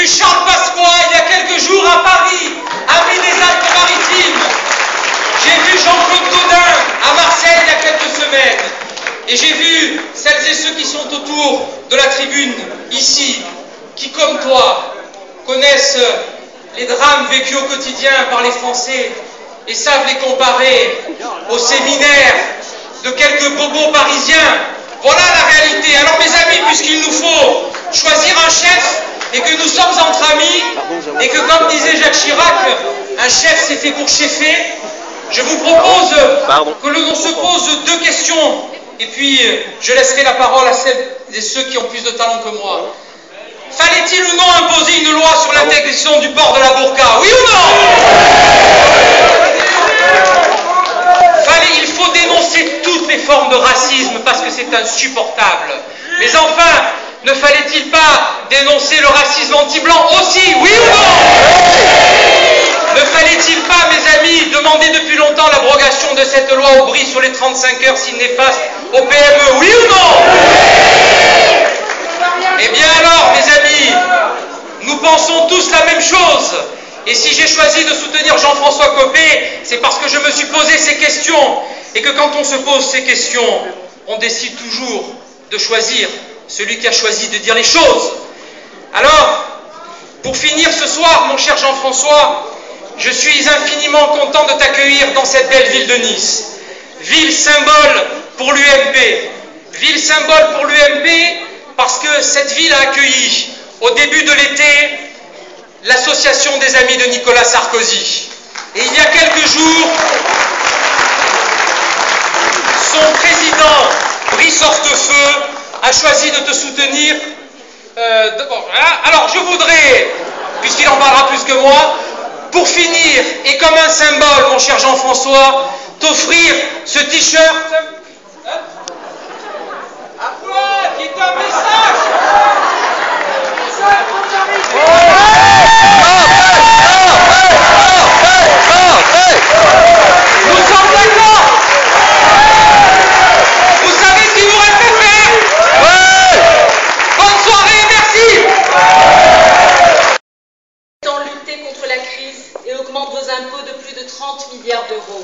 vu Charles Pasqua il y a quelques jours à Paris, ami des Alpes-Maritimes. J'ai vu Jean-Claude Gaudin à Marseille il y a quelques semaines. Et j'ai vu celles et ceux qui sont autour de la tribune, ici, qui, comme toi, connaissent les drames vécus au quotidien par les Français et savent les comparer au séminaire de quelques bobos parisiens. Voilà la réalité. Alors mes amis, puisqu'il nous faut choisir un chef et que nous sommes entre amis et que, comme disait Jacques Chirac, un chef c'est fait pour cheffer, je vous propose que l'on se pose deux questions et puis je laisserai la parole à celles et ceux qui ont plus de talent que moi. Fallait-il ou non imposer une loi sur l'interdiction du port de la burqa? Oui ou non? Il faut dénoncer toutes les formes de racisme parce que c'est insupportable. Mais enfin, ne fallait-il pas dénoncer le racisme anti-blanc aussi? Oui ou non? Ne fallait-il pas, mes amis, demander depuis longtemps l'abrogation de cette loi Aubry sur les 35 heures si néfaste au PME? Oui ou non? Eh bien alors, mes amis, nous pensons tous la même chose. Et si j'ai choisi de soutenir Jean-François Copé, c'est parce que je me suis posé ces questions. Et que quand on se pose ces questions, on décide toujours de choisir celui qui a choisi de dire les choses. Alors, pour finir ce soir, mon cher Jean-François, je suis infiniment content de t'accueillir dans cette belle ville de Nice. Ville symbole pour l'UMP. Ville symbole pour l'UMP parce que cette ville a accueilli, au début de l'été, l'association des amis de Nicolas Sarkozy. Et il y a quelques jours, son président, Brice Hortefeux, a choisi de te soutenir. Alors je voudrais, puisqu'il en parlera plus que moi, pour finir, et comme un symbole, mon cher Jean-François, t'offrir ce t-shirt. À quoi? Qui est un message? Nous sommes d'accord. Vous savez ce qu'il vous reste à faire? Bonne soirée, merci. Tant lutter contre la crise et augmente vos impôts de plus de 30 milliards d'euros.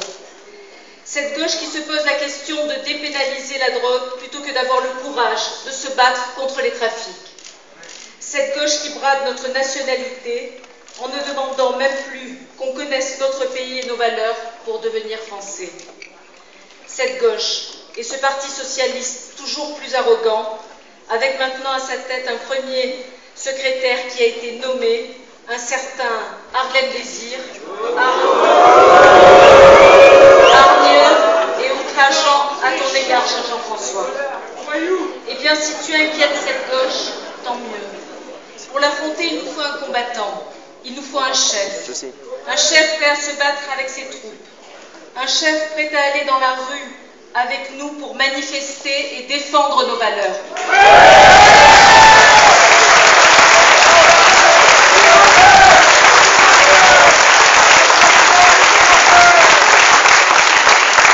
Cette gauche qui se pose la question de dépénaliser la drogue plutôt que d'avoir le courage de se battre contre les trafics. Cette gauche qui brade notre nationalité en ne demandant même plus qu'on connaisse notre pays et nos valeurs pour devenir français. Cette gauche et ce parti socialiste toujours plus arrogant, avec maintenant à sa tête un premier secrétaire qui a été nommé, un certain Harlem Désir, hargneux et outrageant à ton égard, cher Jean-François. Eh bien, si tu inquiètes cette gauche, tant mieux. Pour l'affronter, il nous faut un combattant, il nous faut un chef prêt à se battre avec ses troupes, un chef prêt à aller dans la rue avec nous pour manifester et défendre nos valeurs.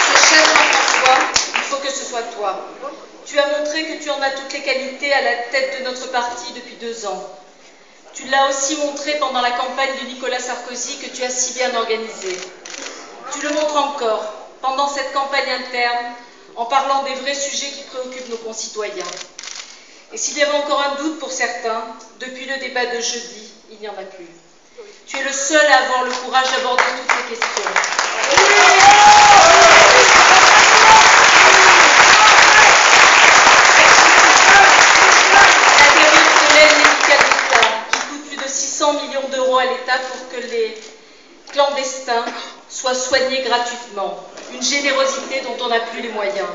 Ce chef, Jean-François, il faut que ce soit toi. Tu as montré que tu en as toutes les qualités à la tête de notre parti depuis 2 ans. Tu l'as aussi montré pendant la campagne de Nicolas Sarkozy que tu as si bien organisée. Tu le montres encore pendant cette campagne interne en parlant des vrais sujets qui préoccupent nos concitoyens. Et s'il y avait encore un doute pour certains, depuis le débat de jeudi, il n'y en a plus. Tu es le seul à avoir le courage d'aborder toutes ces questions. Qui coûte plus de 600 millions d'euros à l'État pour que les clandestins soient soignés gratuitement. Une générosité dont on n'a plus les moyens.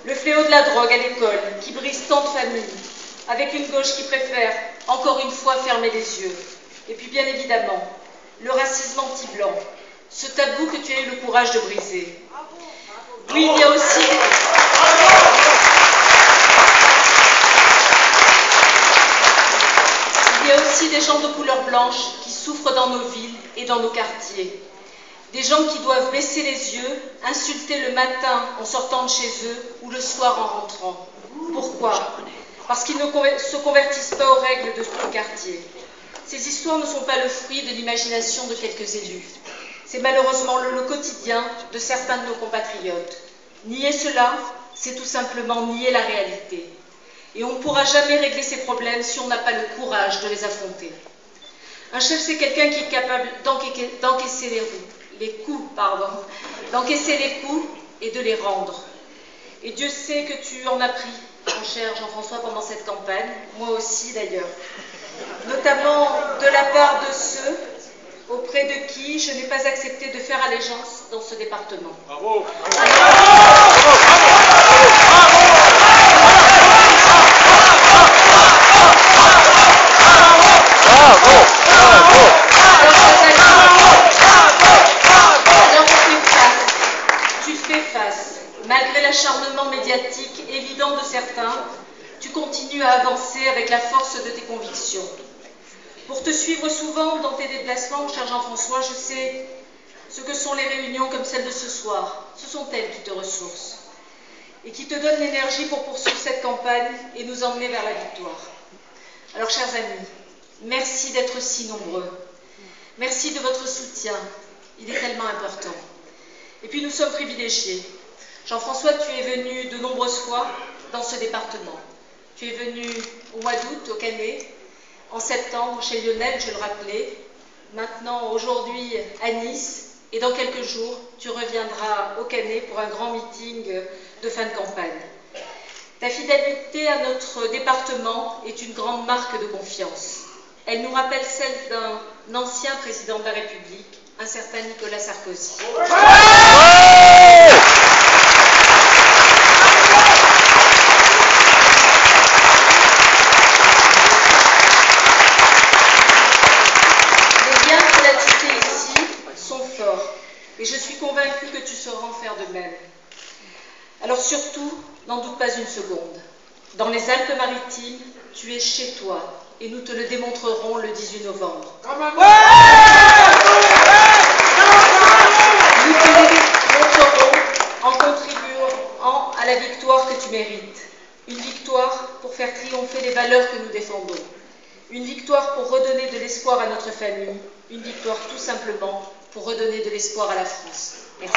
Le fléau de la drogue à l'école qui brise tant de familles, avec une gauche qui préfère, encore une fois, fermer les yeux. Et puis bien évidemment, le racisme anti-blanc, ce tabou que tu as eu le courage de briser. Oui, il y a aussi... Il y a aussi des gens de couleur blanche qui souffrent dans nos villes et dans nos quartiers. Des gens qui doivent baisser les yeux, insulter le matin en sortant de chez eux ou le soir en rentrant. Pourquoi? parce qu'ils ne se convertissent pas aux règles de ce quartier. Ces histoires ne sont pas le fruit de l'imagination de quelques élus. C'est malheureusement le quotidien de certains de nos compatriotes. Nier cela, c'est tout simplement nier la réalité. Et on ne pourra jamais régler ces problèmes si on n'a pas le courage de les affronter. Un chef, c'est quelqu'un qui est capable d'encaisser les coups et de les rendre. Et Dieu sait que tu en as pris, mon cher Jean-François, pendant cette campagne, moi aussi d'ailleurs. Notamment de la part de ceux auprès de qui je n'ai pas accepté de faire allégeance dans ce département. Bravo. Tu fais face. Malgré l'acharnement médiatique évident de certains, tu continues à avancer avec la force de tes convictions. Pour te suivre souvent dans tes déplacements, mon cher Jean-François, je sais ce que sont les réunions comme celle de ce soir. Ce sont elles qui te ressourcent et qui te donnent l'énergie pour poursuivre cette campagne et nous emmener vers la victoire. Alors, chers amis, merci d'être si nombreux. Merci de votre soutien. Il est tellement important. Et puis, nous sommes privilégiés. Jean-François, tu es venu de nombreuses fois dans ce département. Tu es venu au mois d'août, au Canet, en septembre, chez Lionel, je le rappelais, maintenant, aujourd'hui, à Nice, et dans quelques jours, tu reviendras au Canet pour un grand meeting de fin de campagne. Ta fidélité à notre département est une grande marque de confiance. Elle nous rappelle celle d'un ancien président de la République, un certain Nicolas Sarkozy. Et je suis convaincue que tu sauras en faire de même. Alors surtout, n'en doute pas une seconde. Dans les Alpes-Maritimes, tu es chez toi et nous te le démontrerons le 18 novembre. Nous te le démontrerons en contribuant à la victoire que tu mérites. Une victoire pour faire triompher les valeurs que nous défendons. Une victoire pour redonner de l'espoir à notre famille. Une victoire tout simplement pour redonner de l'espoir à la France. Merci.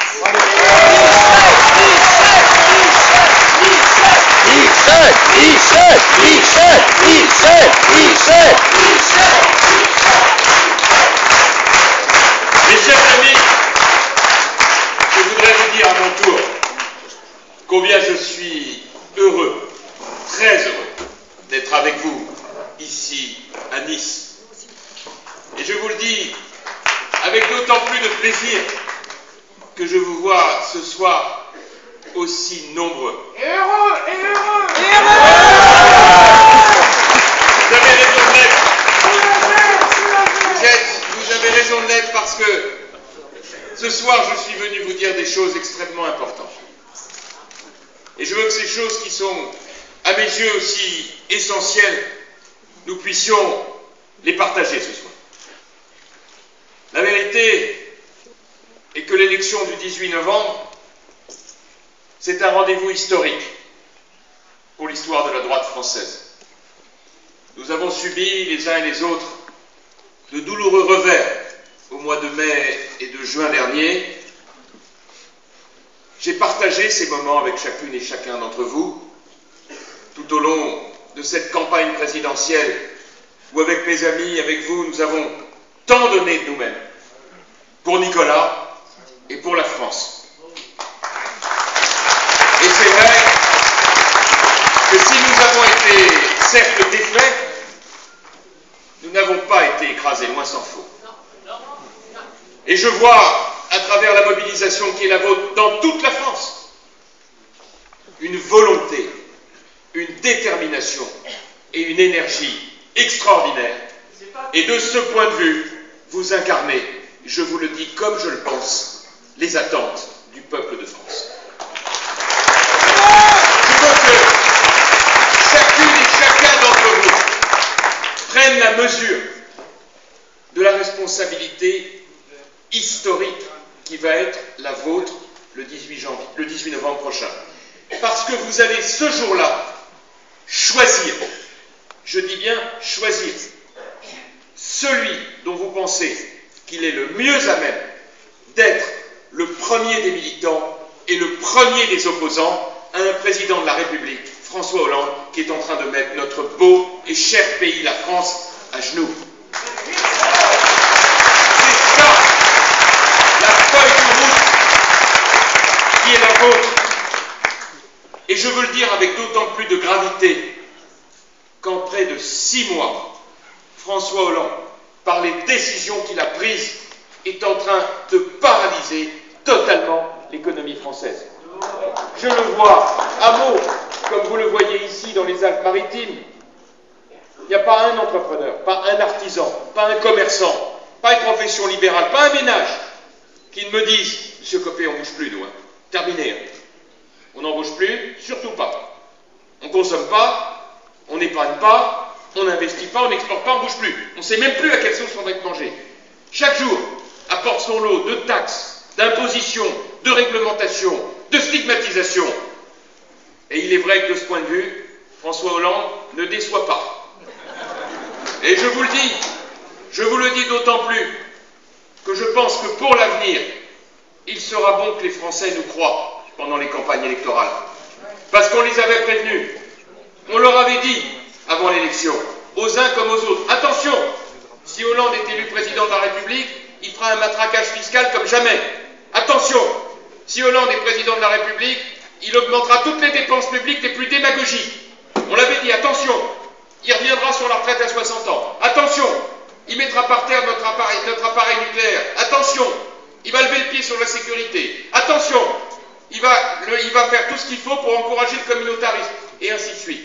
Mes chers amis, je voudrais vous dire à mon tour combien je suis heureux, très heureux, d'être avec vous ici à Nice. Et je vous le dis avec d'autant plus de plaisir que je vous vois ce soir aussi nombreux. Et heureux, et heureux, et heureux. Vous avez raison de l'être. Vous avez raison de l'être parce que ce soir je suis venu vous dire des choses extrêmement importantes. Et je veux que ces choses qui sont à mes yeux aussi essentielles, nous puissions les partager ce soir. La vérité est que l'élection du 18 novembre, c'est un rendez-vous historique pour l'histoire de la droite française. Nous avons subi les uns et les autres de douloureux revers au mois de mai et de juin dernier. J'ai partagé ces moments avec chacune et chacun d'entre vous tout au long de cette campagne présidentielle où avec mes amis, avec vous, nous avons tant donné de nous-mêmes pour Nicolas et pour la France. Et c'est vrai que si nous avons été certes défaits, nous n'avons pas été écrasés, loin s'en faut. Et je vois, à travers la mobilisation qui est la vôtre dans toute la France, une volonté, une détermination et une énergie extraordinaire. Et de ce point de vue, vous incarnez, je vous le dis comme je le pense, les attentes du peuple de France. Je veux que chacune et chacun d'entre vous prenne la mesure de la responsabilité historique qui va être la vôtre le 18 novembre prochain. Parce que vous allez ce jour-là choisir, je dis bien choisir, celui dont vous pensez qu'il est le mieux à même d'être le premier des militants et le premier des opposants à un président de la République, François Hollande, qui est en train de mettre notre beau et cher pays, la France, à genoux. C'est ça, la feuille de route qui est la vôtre. Et je veux le dire avec d'autant plus de gravité qu'en près de 6 mois, François Hollande, par les décisions qu'il a prises, est en train de paralyser totalement l'économie française. Je le vois à Meaux, comme vous le voyez ici dans les Alpes-Maritimes. Il n'y a pas un entrepreneur, pas un artisan, pas un commerçant, pas une profession libérale, pas un ménage qui ne me dise « Monsieur Copé, on ne bouge plus, nous. Hein. Terminé. Hein. On n'en bouge plus, surtout pas. On ne consomme pas, on n'épargne pas, on n'investit pas, on n'exporte pas, on ne bouge plus. On ne sait même plus à quelle sauce on va être mangé. Chaque jour apporte son lot de taxes, d'impositions, de réglementations, de stigmatisation. Et il est vrai que de ce point de vue, François Hollande ne déçoit pas. Et je vous le dis d'autant plus que je pense que pour l'avenir, il sera bon que les Français nous croient pendant les campagnes électorales. Parce qu'on les avait prévenus. On leur avait dit, avant l'élection, aux uns comme aux autres, attention, si Hollande est élu président de la République, il fera un matraquage fiscal comme jamais. Attention, si Hollande est président de la République, il augmentera toutes les dépenses publiques les plus démagogiques. On l'avait dit, attention, il reviendra sur la retraite à 60 ans. Attention, il mettra par terre notre appareil nucléaire. Attention, il va lever le pied sur la sécurité. Attention, il va faire tout ce qu'il faut pour encourager le communautarisme. Et ainsi de suite.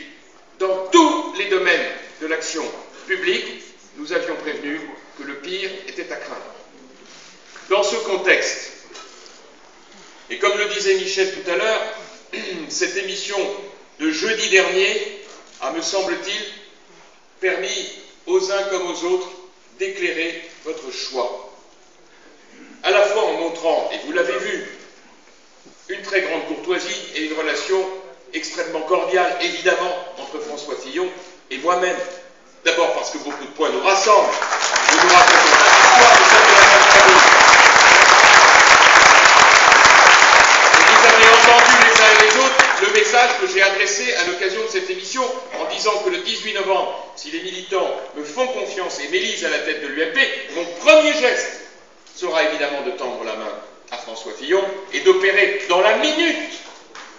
Dans tous les domaines de l'action publique, nous avions prévenu que le pire était à craindre. Dans ce contexte, et comme le disait Michel tout à l'heure, cette émission de jeudi dernier a, me semble-t-il, permis aux uns comme aux autres d'éclairer votre choix. À la fois en montrant, et vous l'avez vu, une très grande courtoisie et une relation extrêmement cordiale, évidemment, entre François Fillon et moi-même. D'abord parce que beaucoup de points nous rassemblent. Nous nous racontons notre histoire, nous sommes de la même famille. Et vous avez entendu les uns et les autres le message que j'ai adressé à l'occasion de cette émission en disant que le 18 novembre, si les militants me font confiance et m'élisent à la tête de l'UMP, mon premier geste sera évidemment de tendre la main à François Fillon et d'opérer dans la minute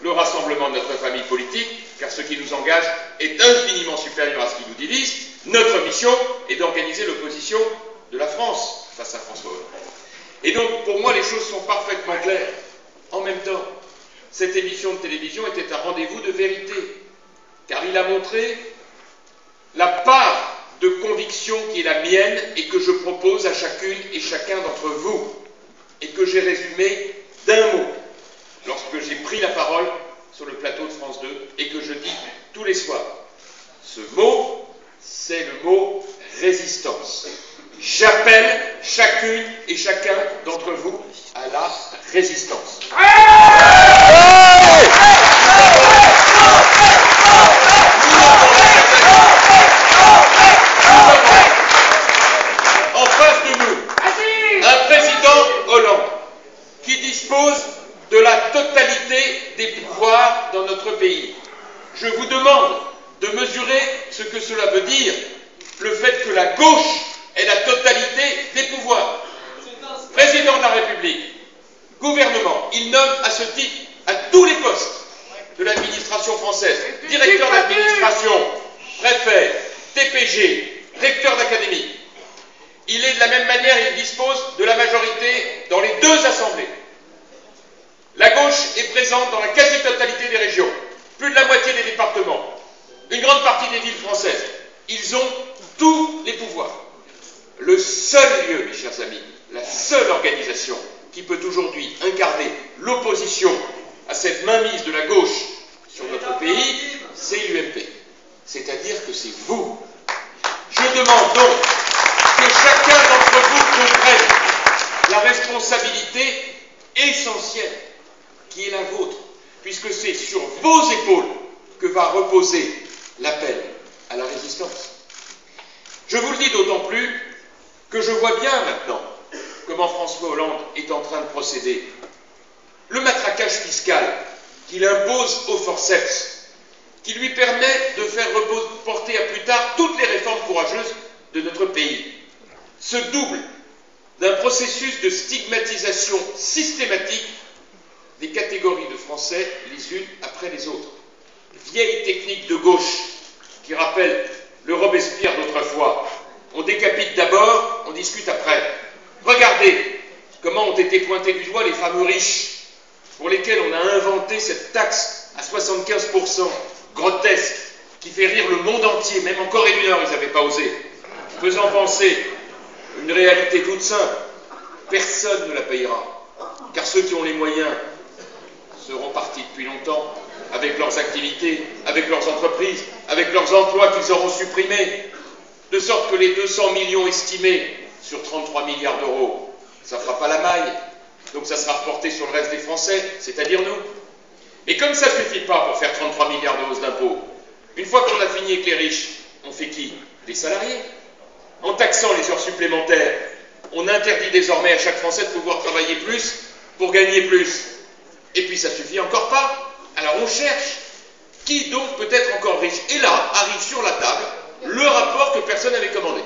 le rassemblement de notre famille politique, car ce qui nous engage est infiniment supérieur à ce qui nous divise. Notre mission est d'organiser l'opposition de la France face à François Hollande. Et donc, pour moi, les choses sont parfaitement claires. En même temps, cette émission de télévision était un rendez-vous de vérité, car il a montré la part de conviction qui est la mienne et que je propose à chacune et chacun d'entre vous, et que j'ai résumé d'un mot lorsque j'ai pris la parole sur le plateau de France 2 et que je dis tous les soirs. Ce mot, c'est le mot résistance. J'appelle chacune et chacun d'entre vous à la résistance. En face de nous, un président Hollande qui dispose de la totalité des pouvoirs dans notre pays. Je vous demande de mesurer ce que cela veut dire, le fait que la gauche ait la totalité des pouvoirs. Président de la République, gouvernement, il nomme à ce titre à tous les postes de l'administration française, directeur d'administration, préfet, TPG, recteur d'académie. Il est de la même manière, il dispose de la majorité dans les deux assemblées. La gauche est présente dans la quasi-totalité des régions, plus de la moitié des départements, une grande partie des villes françaises. Ils ont tous les pouvoirs. Le seul lieu, mes chers amis, la seule organisation qui peut aujourd'hui incarner l'opposition à cette mainmise de la gauche sur notre pays, c'est l'UMP. C'est-à-dire que c'est vous. Je demande donc que chacun d'entre vous comprenne la responsabilité essentielle qui est la vôtre, puisque c'est sur vos épaules que va reposer l'appel à la résistance. Je vous le dis d'autant plus que je vois bien maintenant comment François Hollande est en train de procéder. Le matraquage fiscal qu'il impose au forceps, qui lui permet de faire reporter à plus tard toutes les réformes courageuses de notre pays, se double d'un processus de stigmatisation systématique des catégories de Français les unes après les autres. Vieille technique de gauche qui rappelle le Robespierre d'autrefois. On décapite d'abord, on discute après. Regardez comment ont été pointés du doigt les fameux riches, pour lesquels on a inventé cette taxe à 75% grotesque, qui fait rire le monde entier, même en Corée du Nord, ils n'avaient pas osé, faisant penser une réalité toute simple. Personne ne la payera, car ceux qui ont les moyens seront partis depuis longtemps, avec leurs activités, avec leurs entreprises, avec leurs emplois qu'ils auront supprimés, de sorte que les 200 millions estimés sur 33 milliards d'euros, ça ne fera pas la maille, donc ça sera reporté sur le reste des Français, c'est-à-dire nous. Et comme ça ne suffit pas pour faire 33 milliards de hausse d'impôts, une fois qu'on a fini avec les riches, on fait qui? Les salariés. En taxant les heures supplémentaires, on interdit désormais à chaque Français de pouvoir travailler plus pour gagner plus. Et puis ça ne suffit encore pas. Alors on cherche qui donc peut être encore riche. Et là arrive sur la table le rapport que personne n'avait commandé.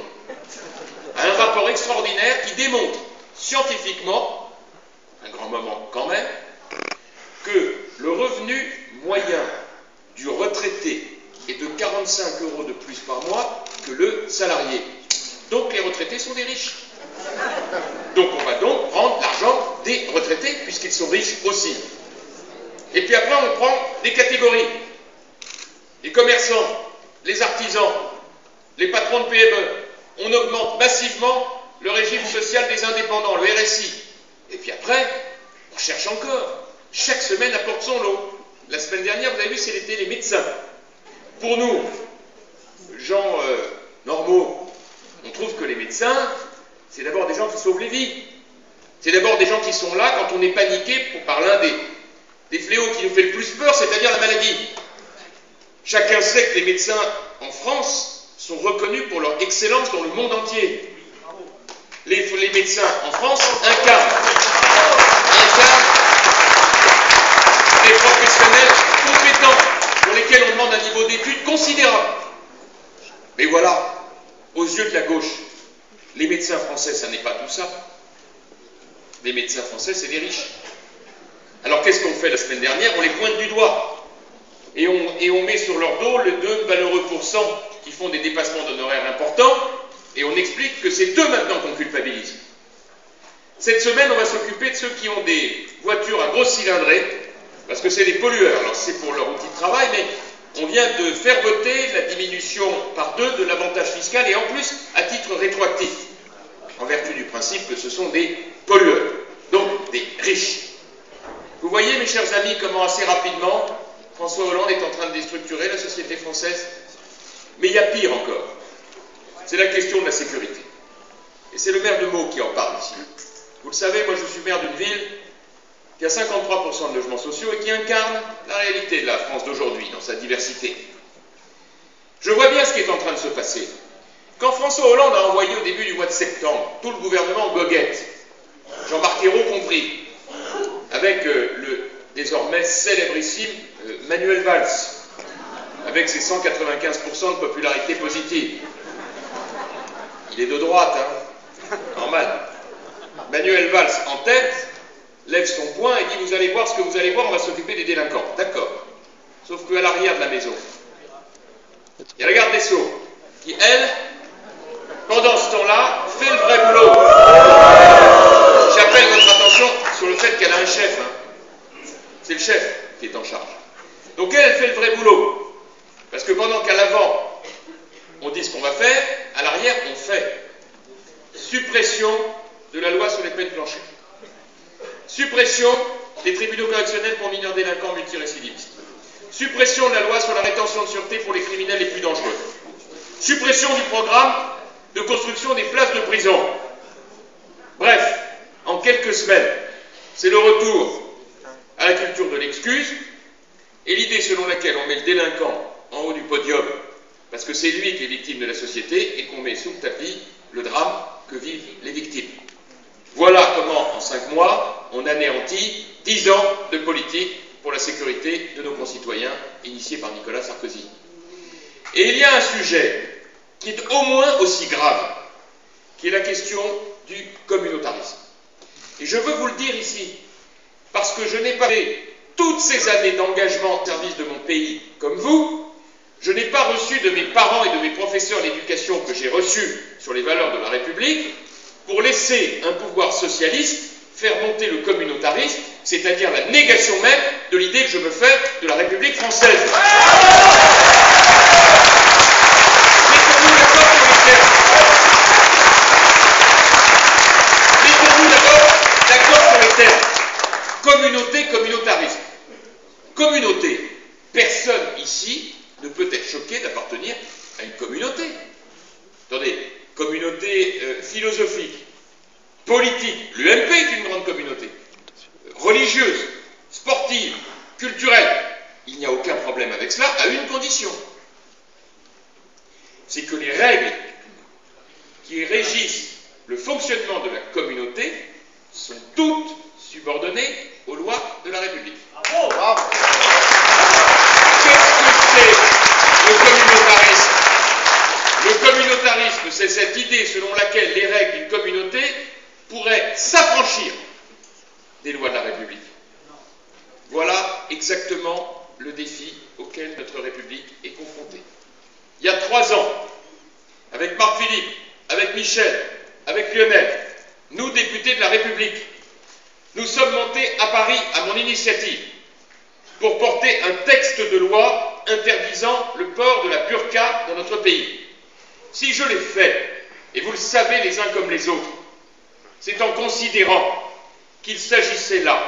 Un rapport extraordinaire qui démontre scientifiquement, un grand moment quand même, que le revenu moyen du retraité est de 45 € de plus par mois que le salarié. Donc les retraités sont des riches. Donc on va donc prendre l'argent des retraités puisqu'ils sont riches aussi. Et puis après on prend des catégories. Les commerçants, les artisans, les patrons de PME. On augmente massivement le régime social des indépendants, le RSI. Et puis après, on cherche encore. Chaque semaine apporte son lot. La semaine dernière, vous avez vu, c'était les médecins. Pour nous, gens normaux, on trouve que les médecins, c'est d'abord des gens qui sauvent les vies. C'est d'abord des gens qui sont là quand on est paniqué par l'un des fléaux qui nous fait le plus peur, c'est-à-dire la maladie. Chacun sait que les médecins en France sont reconnus pour leur excellence dans le monde entier. Les médecins en France incarnent des professionnels compétents pour lesquels on demande un niveau d'études considérable. Mais voilà, aux yeux de la gauche, les médecins français, ça n'est pas tout ça. Les médecins français, c'est des riches. Alors qu'est-ce qu'on fait la semaine dernière? On les pointe du doigt. Et on met sur leur dos les 2 malheureux pourcents qui font des dépassements d'honoraires importants, et on explique que c'est eux maintenant qu'on culpabilise. Cette semaine, on va s'occuper de ceux qui ont des voitures à grosse cylindrée, parce que c'est des pollueurs. Alors c'est pour leur outil de travail, mais on vient de faire voter la diminution par 2 de l'avantage fiscal, et en plus à titre rétroactif, en vertu du principe que ce sont des pollueurs, donc des riches. Vous voyez, mes chers amis, comment assez rapidement François Hollande est en train de déstructurer la société française. Mais il y a pire encore. C'est la question de la sécurité. Et c'est le maire de Meaux qui en parle ici. Vous le savez, moi je suis maire d'une ville qui a 53% de logements sociaux et qui incarne la réalité de la France d'aujourd'hui dans sa diversité. Je vois bien ce qui est en train de se passer. Quand François Hollande a envoyé au début du mois de septembre tout le gouvernement goguette, Jean-Marc Ayrault compris, avec le désormais célébrissime Manuel Valls, avec ses 195% de popularité positive. Il est de droite, hein, normal. Manuel Valls en tête, lève son poing et dit: vous allez voir ce que vous allez voir, on va s'occuper des délinquants. D'accord. Sauf qu'à l'arrière de la maison, il y a la garde des Sceaux, qui, elle, pendant ce temps-là, fait le vrai boulot. J'appelle votre attention sur le fait qu'elle a un chef. Hein. C'est le chef qui est en charge. Donc elle fait le vrai boulot. Parce que pendant qu'à l'avant, on dit ce qu'on va faire, à l'arrière, on fait. Suppression de la loi sur les peines planchées. Suppression des tribunaux correctionnels pour mineurs délinquants multirécidivistes. Suppression de la loi sur la rétention de sûreté pour les criminels les plus dangereux. Suppression du programme de construction des places de prison. Bref, en quelques semaines, c'est le retour à la culture de l'excuse et l'idée selon laquelle on met le délinquant en haut du podium parce que c'est lui qui est victime de la société et qu'on met sous le tapis le drame que vivent les victimes. Voilà comment, en 5 mois, on anéantit 10 ans de politique pour la sécurité de nos concitoyens, initiée par Nicolas Sarkozy. Et il y a un sujet qui est au moins aussi grave, qui est la question du communautarisme. Et je veux vous le dire ici, parce que je n'ai pas fait toutes ces années d'engagement au service de mon pays comme vous, je n'ai pas reçu de mes parents et de mes professeurs l'éducation que j'ai reçue sur les valeurs de la République pour laisser un pouvoir socialiste faire monter le communautarisme, c'est-à-dire la négation même de l'idée que je me fais de la République française. Mettons-nous d'accord sur les termes. Mettons-nous d'accord sur les termes. Communauté, communautarisme. Communauté. Personne ici ne peut être choqué d'appartenir à une communauté. Attendez, communauté philosophique, politique, l'UMP est une grande communauté, religieuse, sportive, culturelle. Il n'y a aucun problème avec cela, à une condition. C'est que les règles qui régissent le fonctionnement de la communauté sont toutes subordonnées aux lois de la République. Bravo, bravo. Qu'est-ce que c'est le communautarisme? Le communautarisme, c'est cette idée selon laquelle les règles d'une communauté pourraient s'affranchir des lois de la République. Voilà exactement le défi auquel notre République est confrontée. Il y a 3 ans, avec Marc Philippe, avec Michel, avec Lionel, nous, députés de la République, nous sommes montés à Paris à mon initiative pour porter un texte de loi interdisant le port de la burqa dans notre pays. Si je l'ai fait, et vous le savez les uns comme les autres, c'est en considérant qu'il s'agissait là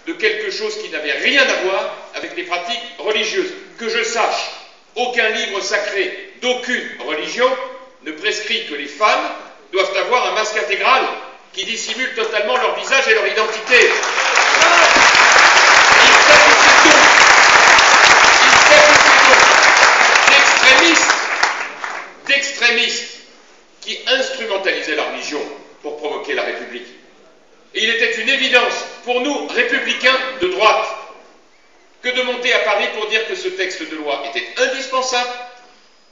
de quelque chose qui n'avait rien à voir avec des pratiques religieuses. Que je sache, aucun livre sacré d'aucune religion ne prescrit que les femmes doivent avoir un masque intégral qui dissimule totalement leur visage et leur identité. D'extrémistes qui instrumentalisaient la religion pour provoquer la République. Et il était une évidence pour nous, républicains de droite, que de monter à Paris pour dire que ce texte de loi était indispensable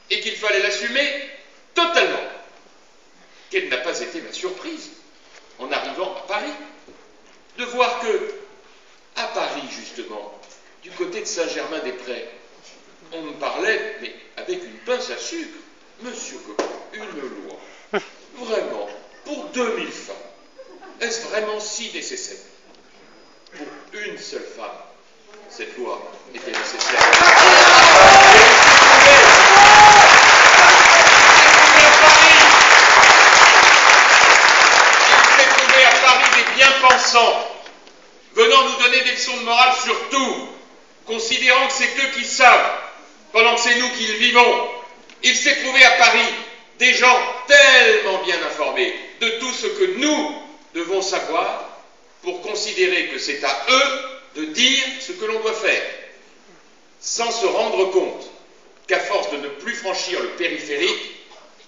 et qu'il fallait l'assumer totalement. Quelle n'a pas été ma surprise, en arrivant à Paris, de voir que, à Paris justement, du côté de Saint-Germain-des-Prés, on me parlait, mais avec une pince à sucre, Monsieur Coquin, une loi, vraiment, pour 2000 femmes, est-ce vraiment si nécessaire? Pour une seule femme, cette loi était nécessaire. Il s'est trouvé à Paris des bien-pensants, venant nous donner des leçons de morale sur tout, considérant que c'est eux qui savent, pendant que c'est nous qui le vivons. Il s'est trouvé à Paris des gens tellement bien informés de tout ce que nous devons savoir pour considérer que c'est à eux de dire ce que l'on doit faire, sans se rendre compte qu'à force de ne plus franchir le périphérique,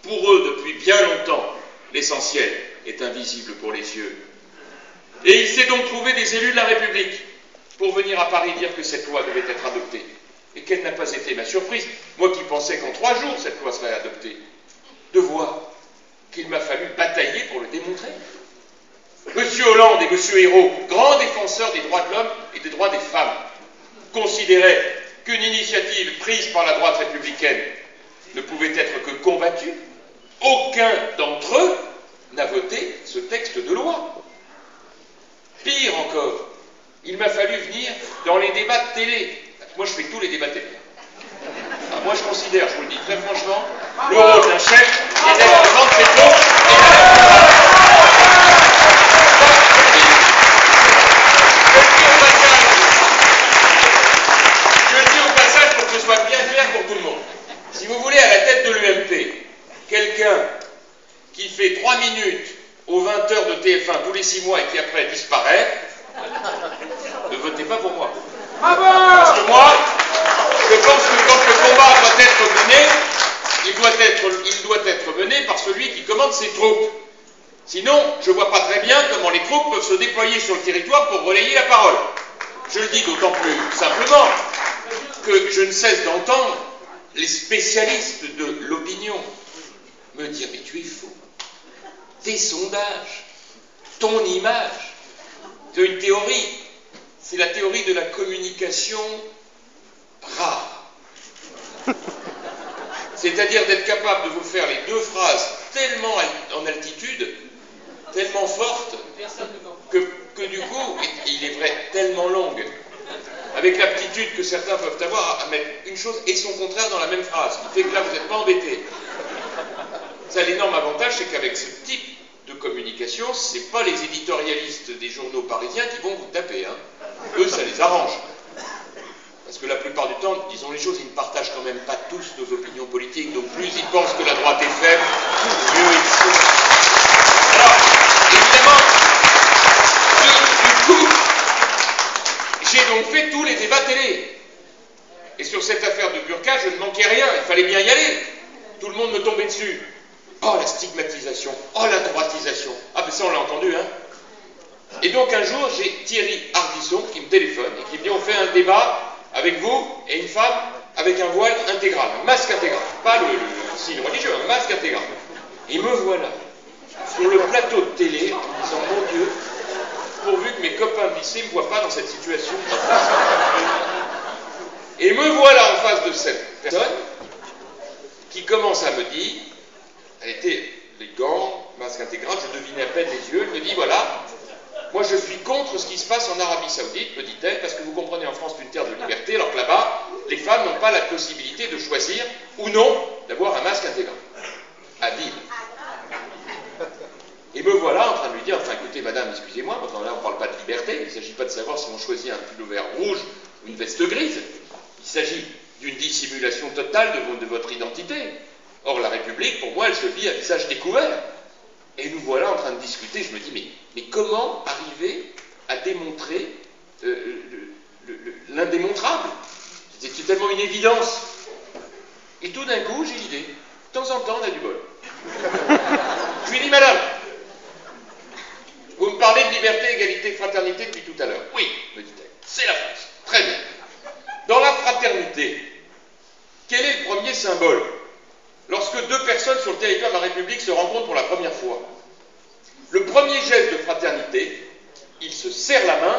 pour eux depuis bien longtemps, l'essentiel est invisible pour les yeux. Et il s'est donc trouvé des élus de la République pour venir à Paris dire que cette loi devait être adoptée. Et quelle n'a pas été ma surprise, moi qui pensais qu'en 3 jours cette loi serait adoptée, de voir qu'il m'a fallu batailler pour le démontrer. Monsieur Hollande et Monsieur Ayrault, grands défenseurs des droits de l'homme et des droits des femmes, considéraient qu'une initiative prise par la droite républicaine ne pouvait être que combattue. Aucun d'entre eux n'a voté ce texte de loi. Pire encore, il m'a fallu venir dans les débats de télé. Moi, je fais tous les débats télé. Alors, moi, je considère, je vous le dis très franchement, le rôle d'un chef est d'être devant ses dos Je le dis au passage pour que ce soit bien clair pour tout le monde. Si vous voulez, à la tête de l'UMP, quelqu'un qui fait 3 minutes aux 20h de TF1 tous les 6 mois et qui après disparaît, ne votez pas pour moi. Parce que moi, je pense que quand le combat doit être mené, il doit être mené par celui qui commande ses troupes. Sinon, je ne vois pas très bien comment les troupes peuvent se déployer sur le territoire pour relayer la parole. Je le dis d'autant plus simplement que je ne cesse d'entendre les spécialistes de l'opinion me dire « Mais tu es fou, tes sondages, ton image, tu as une théorie, c'est la théorie de la communication rare. C'est-à-dire d'être capable de vous faire les deux phrases tellement en altitude, tellement fortes, que du coup, il est vrai, tellement longue, avec l'aptitude que certains peuvent avoir à mettre une chose et son contraire dans la même phrase, qui fait que là, vous n'êtes pas embêté. Ça, l'énorme avantage, c'est qu'avec ce type de communication, ce n'est pas les éditorialistes des journaux parisiens qui vont vous taper. Hein. Eux, ça les arrange. Parce que la plupart du temps, disons les choses, ils ne partagent quand même pas tous nos opinions politiques, donc plus ils pensent que la droite est faible, mieux ils sont. Alors, évidemment, du coup, j'ai donc fait tous les débats télé. Et sur cette affaire de burqa, je ne manquais rien, il fallait bien y aller. Tout le monde me tombait dessus. Oh, la stigmatisation, oh, la droitisation. Ah, ben ça, on l'a entendu, hein. Et donc, un jour, j'ai Thierry Ardisson qui me téléphone et qui me dit, on fait un débat avec vous et une femme avec un voile intégral, un masque intégral. Pas le signe religieux, un masque intégral. Et me voilà sur le plateau de télé en disant, mon Dieu, pourvu que mes copains de lycée ne me voient pas dans cette situation. Et me voilà en face de cette personne qui commence à me dire, elle était les gants, masque intégral, je devinais à peine les yeux, elle me dit, voilà, moi je suis contre ce qui se passe en Arabie Saoudite, me dit-elle, parce que vous comprenez, en France c'est une terre de liberté, alors que là-bas, les femmes n'ont pas la possibilité de choisir ou non d'avoir un masque intégral. À ville. Et me voilà en train de lui dire, enfin écoutez madame, excusez-moi, là on ne parle pas de liberté, il ne s'agit pas de savoir si on choisit un pull vert rouge ou une veste grise, il s'agit d'une dissimulation totale de votre identité. Or la République, pour moi, elle se vit à visage découvert. Et nous voilà en train de discuter, je me dis, mais comment arriver à démontrer l'indémontrable? C'est tellement une évidence. Et tout d'un coup, j'ai l'idée, de temps en temps, on a du bol. Je lui dis, madame, vous me parlez de liberté, égalité, fraternité depuis tout à l'heure. Oui, me dit-elle, c'est la France. Très bien. Dans la fraternité, quel est le premier symbole lorsque deux personnes sur le territoire de la République se rencontrent pour la première fois? Le premier geste de fraternité, ils se serrent la main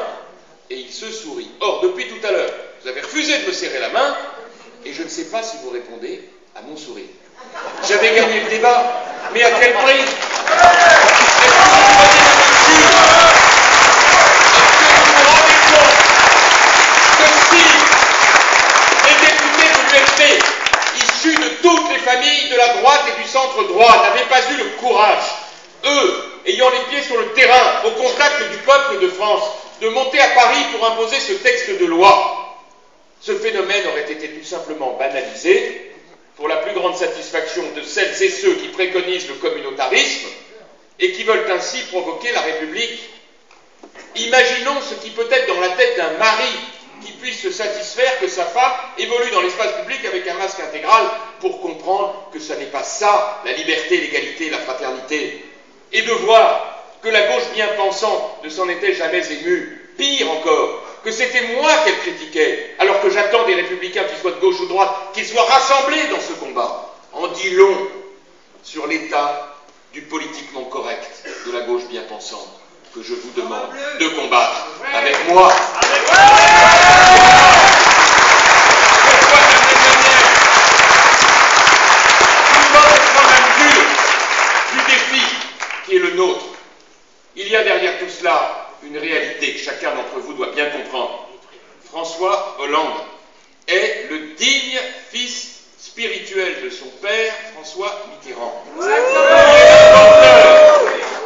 et ils se sourient. Or, depuis tout à l'heure, vous avez refusé de me serrer la main et je ne sais pas si vous répondez à mon sourire. J'avais gagné le débat, mais à quel prix? Issus de toutes les familles de la droite et du centre droit, n'avaient pas eu le courage, eux, ayant les pieds sur le terrain, au contact du peuple de France, de monter à Paris pour imposer ce texte de loi. Ce phénomène aurait été tout simplement banalisé pour la plus grande satisfaction de celles et ceux qui préconisent le communautarisme et qui veulent ainsi provoquer la République. Imaginons ce qui peut être dans la tête d'un mari qui puisse se satisfaire que sa femme évolue dans l'espace public avec un masque intégral pour comprendre que ce n'est pas ça, la liberté, l'égalité, la fraternité. Et de voir que la gauche bien pensante ne s'en était jamais émue. Pire encore, que c'était moi qu'elle critiquait, alors que j'attends des républicains, qu'ils soient de gauche ou de droite, qu'ils soient rassemblés dans ce combat. En dit long sur l'état du politiquement correct de la gauche bien pensante que je vous demande de combattre avec moi. Qui est le nôtre. Il y a derrière tout cela une réalité que chacun d'entre vous doit bien comprendre. François Hollande est le digne fils spirituel de son père, François Mitterrand,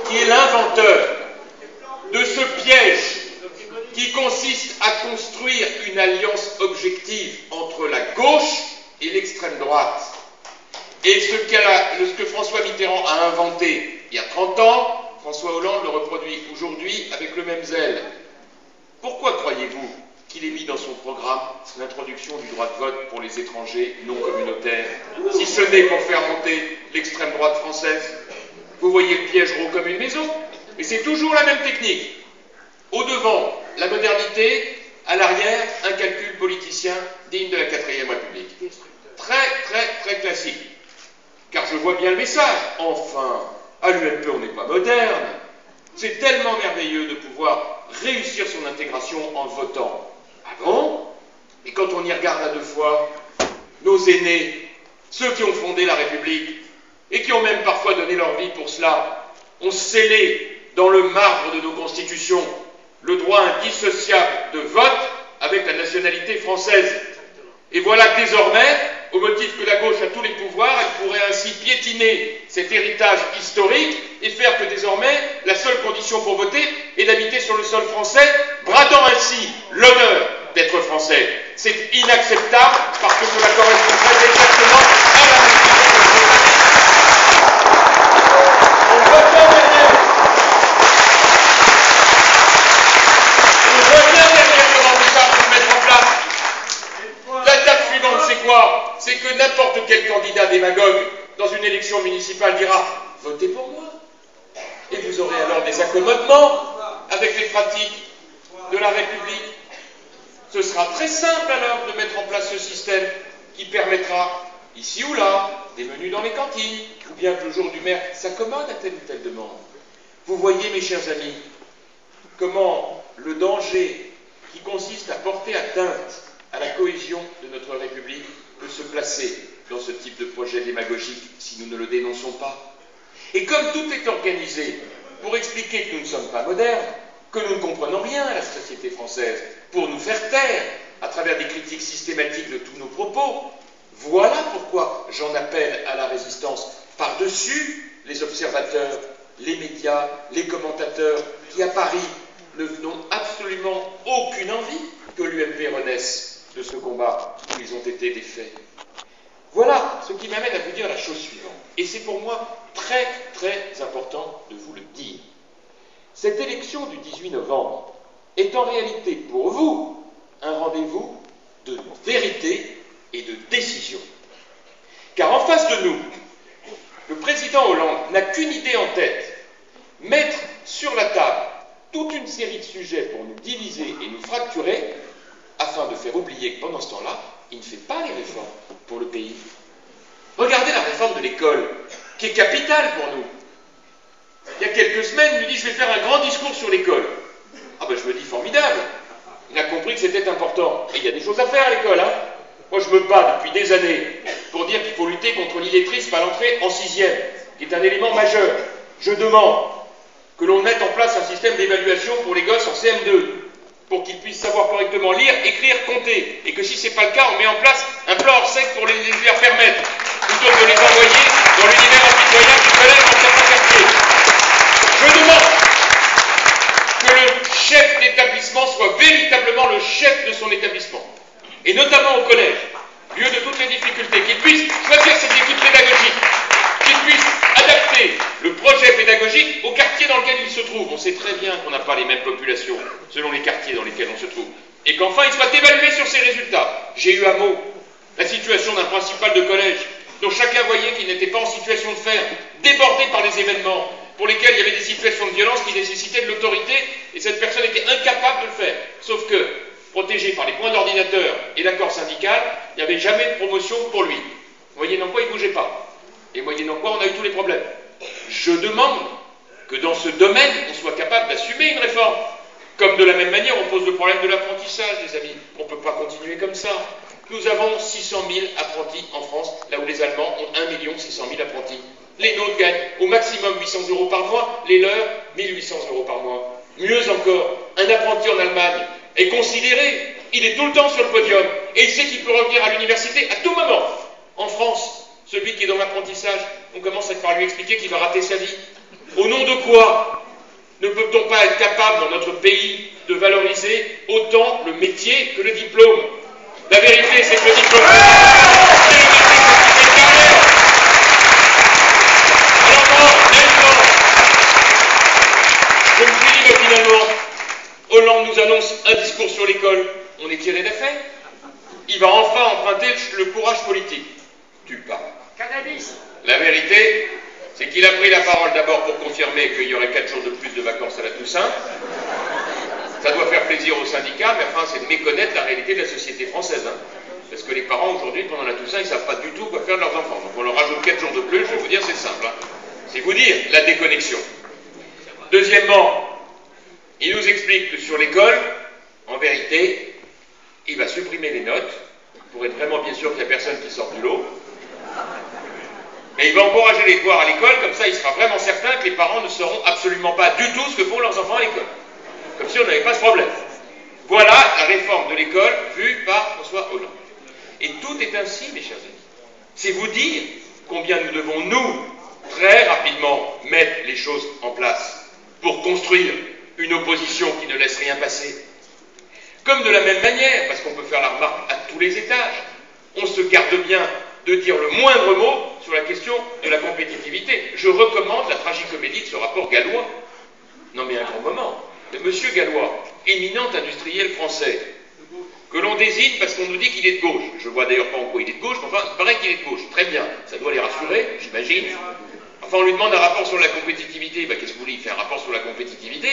qui est l'inventeur de ce piège qui consiste à construire une alliance objective entre la gauche et l'extrême droite. Et ce que François Mitterrand a inventé il y a 30 ans, François Hollande le reproduit aujourd'hui avec le même zèle. Pourquoi croyez-vous qu'il ait mis dans son programme l'introduction du droit de vote pour les étrangers non communautaires, si ce n'est pour faire monter l'extrême droite française. Vous voyez le piège gros comme une maison, et c'est toujours la même technique. Au devant, la modernité, à l'arrière, un calcul politicien digne de la 4e République. Très classique. Car je vois bien le message. Enfin, à l'UMP, on n'est pas moderne. C'est tellement merveilleux de pouvoir réussir son intégration en votant. Ah bon? Et quand on y regarde à deux fois, nos aînés, ceux qui ont fondé la République, et qui ont même parfois donné leur vie pour cela, ont scellé dans le marbre de nos constitutions le droit indissociable de vote avec la nationalité française. Et voilà que désormais, au motif que la gauche a tous les pouvoirs, elle pourrait ainsi piétiner cet héritage historique et faire que désormais, la seule condition pour voter est d'habiter sur le sol français, bradant ainsi l'honneur d'être français. C'est inacceptable parce que cela correspondrait exactement à la République. On revient derrière le handicap pour mettre en place. La table suivante, c'est quoi? C'est que n'importe quel candidat démagogue dans une élection municipale dira « Votez pour moi ». Et vous aurez alors des accommodements avec les pratiques de la République. Ce sera très simple alors de mettre en place ce système qui permettra, ici ou là, des menus dans les cantines, ou bien que le jour du maire s'accommode à telle ou telle demande. Vous voyez, mes chers amis, comment le danger qui consiste à porter atteinte à la cohésion de notre République peut se placer dans ce type de projet démagogique si nous ne le dénonçons pas. Et comme tout est organisé pour expliquer que nous ne sommes pas modernes, que nous ne comprenons rien à la société française, pour nous faire taire à travers des critiques systématiques de tous nos propos, voilà pourquoi j'en appelle à la résistance par-dessus les observateurs, les médias, les commentateurs qui à Paris n'ont absolument aucune envie que l'UMP renaisse de ce combat où ils ont été défaits. Voilà ce qui m'amène à vous dire la chose suivante. Et c'est pour moi très important de vous le dire. Cette élection du 18 novembre est en réalité pour vous un rendez-vous de vérité et de décision. Car en face de nous, le président Hollande n'a qu'une idée en tête, mettre sur la table toute une série de sujets pour nous diviser et nous fracturer, afin de faire oublier que pendant ce temps-là, il ne fait pas les réformes pour le pays. Regardez la réforme de l'école, qui est capitale pour nous. Il y a quelques semaines, il me dit « je vais faire un grand discours sur l'école ». Ah ben je me dis formidable, il a compris que c'était important. Et il y a des choses à faire à l'école, hein. Moi je me bats depuis des années pour dire qu'il faut lutter contre l'illettrisme à l'entrée en 6e, qui est un élément majeur. Je demande que l'on mette en place un système d'évaluation pour les gosses en CM2, pour qu'ils puissent savoir correctement lire, écrire, compter. Et que si ce n'est pas le cas, on met en place un plan hors sec pour les leur permettre, plutôt que de les envoyer dans l'univers impitoyable du collège dans certains quartiers. Je demande que le chef d'établissement soit véritablement le chef de son établissement, et notamment au collège, lieu de toutes les difficultés, qu'il puisse choisir ses équipes pédagogiques, qu'il puisse adapter le projet pédagogique au quartier dans lequel il se trouve. On sait très bien qu'on n'a pas les mêmes populations selon les quartiers dans lesquels on se trouve. Et qu'enfin, il soit évalué sur ses résultats. J'ai eu à mot la situation d'un principal de collège dont chacun voyait qu'il n'était pas en situation de faire, débordé par les événements, pour lesquels il y avait des situations de violence qui nécessitaient de l'autorité, et cette personne était incapable de le faire. Sauf que, protégé par les points d'ordinateur et l'accord syndical, il n'y avait jamais de promotion pour lui. Moyennant quoi, il ne bougeait pas. Et moyennant quoi, on a eu tous les problèmes. Je demande que dans ce domaine, on soit capable d'assumer une réforme. Comme de la même manière, on pose le problème de l'apprentissage, les amis. On ne peut pas continuer comme ça. Nous avons 600 000 apprentis en France, là où les Allemands ont 1 600 000 apprentis. Les nôtres gagnent au maximum 800 € par mois, les leurs 1 800 € par mois. Mieux encore, un apprenti en Allemagne est considéré, il est tout le temps sur le podium, et il sait qu'il peut revenir à l'université à tout moment. En France, celui qui est dans l'apprentissage, on commence par lui expliquer qu'il va rater sa vie. Au nom de quoi ne peut-on pas être capable dans notre pays de valoriser autant le métier que le diplôme? La vérité, c'est que le diplôme, c'est le métier qui fait carrière. Alors je me suis dit que finalement, Hollande nous annonce un discours sur l'école on est tiré d'affaire. Il va enfin emprunter le courage politique. Tu parles. Cannabis. La vérité, c'est qu'il a pris la parole d'abord pour confirmer qu'il y aurait 4 jours de plus de vacances à la Toussaint. Ça doit faire plaisir aux syndicats, mais enfin, c'est de méconnaître la réalité de la société française. Hein. Parce que les parents, aujourd'hui, pendant la Toussaint, ils ne savent pas du tout quoi faire de leurs enfants. Donc on leur rajoute 4 jours de plus, je vais vous dire, c'est simple. Hein. C'est vous dire la déconnexion. Deuxièmement, il nous explique que sur l'école, en vérité, il va supprimer les notes, pour être vraiment bien sûr qu'il n'y a personne qui sort du lot. Mais il va encourager les devoirs à l'école, comme ça il sera vraiment certain que les parents ne sauront absolument pas du tout ce que font leurs enfants à l'école. Comme si on n'avait pas ce problème. Voilà la réforme de l'école vue par François Hollande. Et tout est ainsi, mes chers amis. C'est vous dire combien nous devons, nous, très rapidement, mettre les choses en place pour construire une opposition qui ne laisse rien passer. Comme de la même manière, parce qu'on peut faire la remarque à tous les étages, on se garde bien de dire le moindre mot sur la question de la compétitivité. Je recommande la tragicomédie de ce rapport gallois. Non mais un grand moment. Monsieur Gallois, éminent industriel français, que l'on désigne parce qu'on nous dit qu'il est de gauche. Je vois d'ailleurs pas en quoi il est de gauche, mais enfin, il paraît qu'il est de gauche. Très bien, ça doit les rassurer, j'imagine. Enfin, on lui demande un rapport sur la compétitivité. Ben, qu'est-ce que vous voulez? Il fait un rapport sur la compétitivité.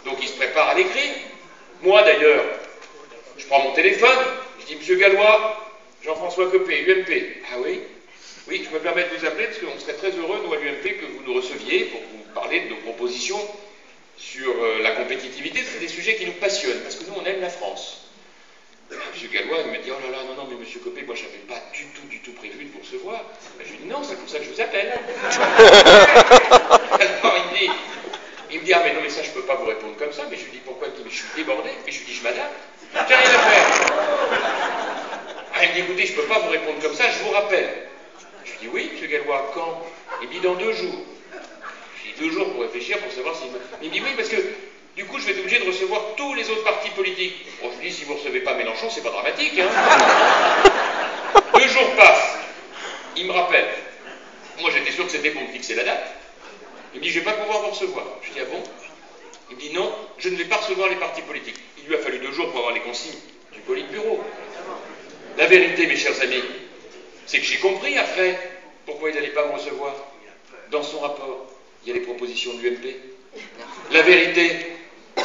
Donc il se prépare à l'écrire. Moi d'ailleurs, je prends mon téléphone, je dis Monsieur Gallois, Jean-François Copé, UMP. Ah oui? Oui, je me permets de vous appeler parce qu'on serait très heureux, nous, à l'UMP, que vous nous receviez pour vous parler de nos propositions sur la compétitivité. C'est des sujets qui nous passionnent, parce que nous, on aime la France. Monsieur Gallois, il m'a dit, oh là là, non, mais Monsieur Copé, moi, je n'avais pas du tout prévu de vous recevoir. Ben, je lui ai dit, non, c'est pour ça que je vous appelle. Alors, il me dit, ah, mais non, mais ça, je ne peux pas vous répondre comme ça. Mais je lui dis, pourquoi? Mais je suis débordé. Mais je lui dis, je m'adapte. J'ai rien à faire. Ah, il me dit, écoutez, je ne peux pas vous répondre comme ça, je vous rappelle. Je lui dis, oui, Monsieur Gallois, quand? Il me dit, dans 2 jours. J'ai 2 jours pour réfléchir, pour savoir s'il me... Il me dit, oui, parce que, du coup, je vais être obligé de recevoir tous les autres partis politiques. Bon, je lui dis, si vous ne recevez pas Mélenchon, c'est pas dramatique, hein. 2 jours passent. Il me rappelle. Moi, j'étais sûr que c'était pour me fixer la date. Il me dit, je ne vais pas pouvoir vous recevoir. Je dis, ah bon? Il me dit, non, je ne vais pas recevoir les partis politiques. Il lui a fallu 2 jours pour avoir les consignes du Politburo. La vérité, mes chers amis, c'est que j'ai compris après pourquoi il n'allait pas me recevoir. Dans son rapport, il y a les propositions de l'UMP. La vérité,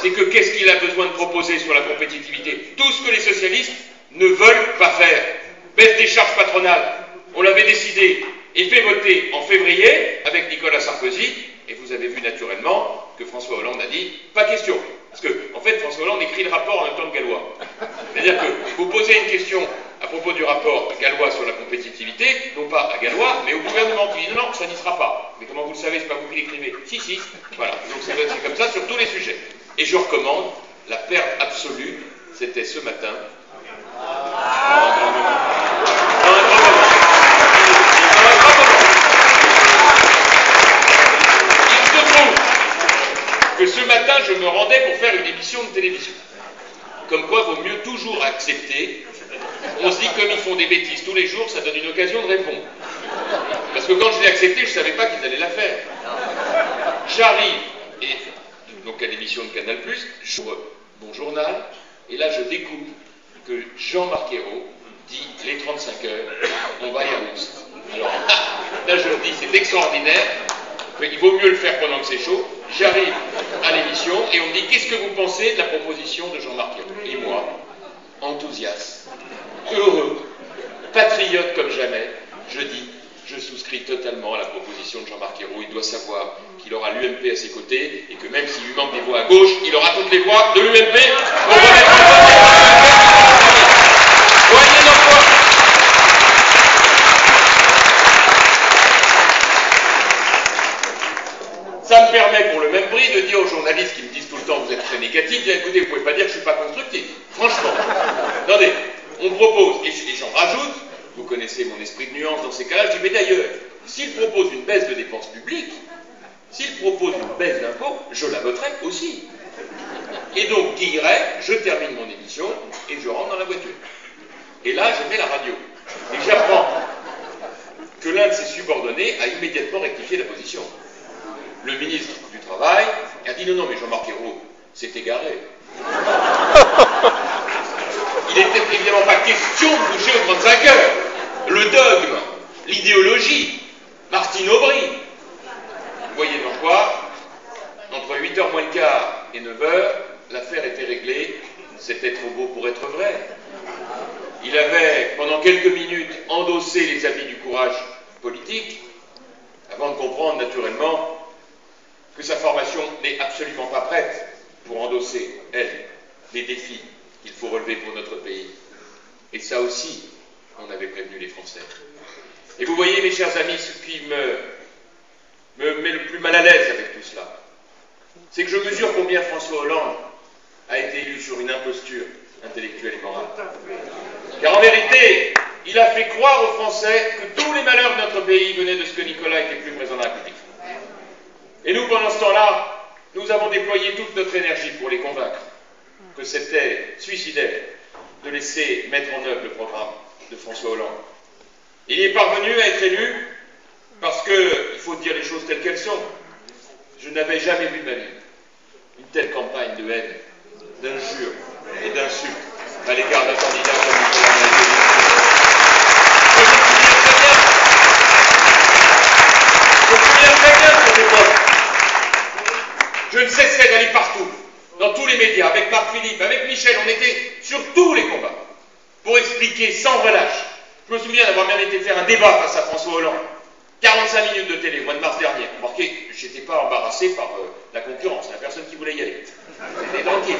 c'est que qu'est-ce qu'il a besoin de proposer sur la compétitivité? Tout ce que les socialistes ne veulent pas faire. Baisse des charges patronales, on l'avait décidé et fait voter en février avec Nicolas Sarkozy, et vous avez vu naturellement que François Hollande a dit « pas question ». Parce que, en fait, François Hollande écrit le rapport en même temps que Gallois. C'est-à-dire que vous posez une question à propos du rapport Gallois sur la compétitivité, non pas à Gallois, mais au gouvernement qui dit non, ça n'y sera pas. Mais comment vous le savez, c'est pas vous qui l'écrivez? Si. Voilà, donc c'est comme ça sur tous les sujets. Et je recommande la perle absolue, c'était ce matin. Il se trouve que ce matin, je me rendais pour faire une émission de télévision. Comme quoi, vaut mieux toujours accepter. On se dit, comme ils font des bêtises tous les jours, ça donne une occasion de répondre. Parce que quand je l'ai accepté, je ne savais pas qu'ils allaient la faire. J'arrive, et donc à l'émission de Canal+, j'ouvre mon journal, et là je découvre que Jean-Marc Ayrault dit les 35 heures, on va y annoncer. Alors là je me dis, c'est extraordinaire, mais il vaut mieux le faire pendant que c'est chaud. J'arrive à l'émission et on me dit, qu'est-ce que vous pensez de la proposition de Jean-Marc Ayrault? Et moi, enthousiaste, heureux, patriote comme jamais, je dis, je souscris totalement à la proposition de Jean-Marc Ayrault. Il doit savoir qu'il aura l'UMP à ses côtés et que même s'il lui manque des voix à gauche, il aura toutes les voix de l'UMP pour remettre en cause voyez l'emploi. Ça me permet pour le même prix de dire aux journalistes qui me disent tout le temps vous êtes très négatifs, bien écoutez, vous ne pouvez pas dire que je ne suis pas constructif. Franchement. Attendez, on propose, et j'en rajoute, vous connaissez mon esprit de nuance dans ces cas-là, je dis mais d'ailleurs, s'il propose une baisse de dépenses publiques, s'il propose une baisse d'impôts, je la voterai aussi. Et donc, qui irait, je termine mon émission et je rentre dans la voiture. Et là, je mets la radio. Et j'apprends que l'un de ses subordonnés a immédiatement rectifié la position. Le ministre du Travail a dit non, mais Jean-Marc Ayrault s'est égaré. Il n'était évidemment pas question de toucher aux 35 heures. Le dogme, l'idéologie, Martine Aubry. Vous voyez donc quoi? Entre 8h moins le quart et 9h, l'affaire était réglée. C'était trop beau pour être vrai. Il avait, pendant quelques minutes, endossé les habits du courage politique, avant de comprendre naturellement que sa formation n'est absolument pas prête pour endosser, elle, les défis qu'il faut relever pour notre pays. Et ça aussi, on avait prévenu les Français. Et vous voyez, mes chers amis, ce qui me met le plus mal à l'aise avec tout cela, c'est que je mesure combien François Hollande a été élu sur une imposture intellectuelle et morale. Car en vérité, il a fait croire aux Français que tous les malheurs de notre pays venaient de ce que Nicolas était plus présent dans la République. Et nous, pendant ce temps-là, nous avons déployé toute notre énergie pour les convaincre que c'était suicidaire de laisser mettre en œuvre le programme de François Hollande. Il est parvenu à être élu parce que, il faut dire les choses telles qu'elles sont, je n'avais jamais vu de ma vie une telle campagne de haine, d'injures et d'insultes à l'égard d'un candidat comme Nicolas Sarkozy. Je me souviens très bien de cette époque. Je ne cessais d'aller partout, dans tous les médias, avec Marc Philippe, avec Michel, on était sur tous les combats, pour expliquer sans relâche. Je me souviens d'avoir même été faire un débat face à François Hollande. 45 minutes de télé, au mois de mars dernier. Remarquez, je n'étais pas embarrassé par la concurrence, la personne qui voulait y aller. J'étais tranquille.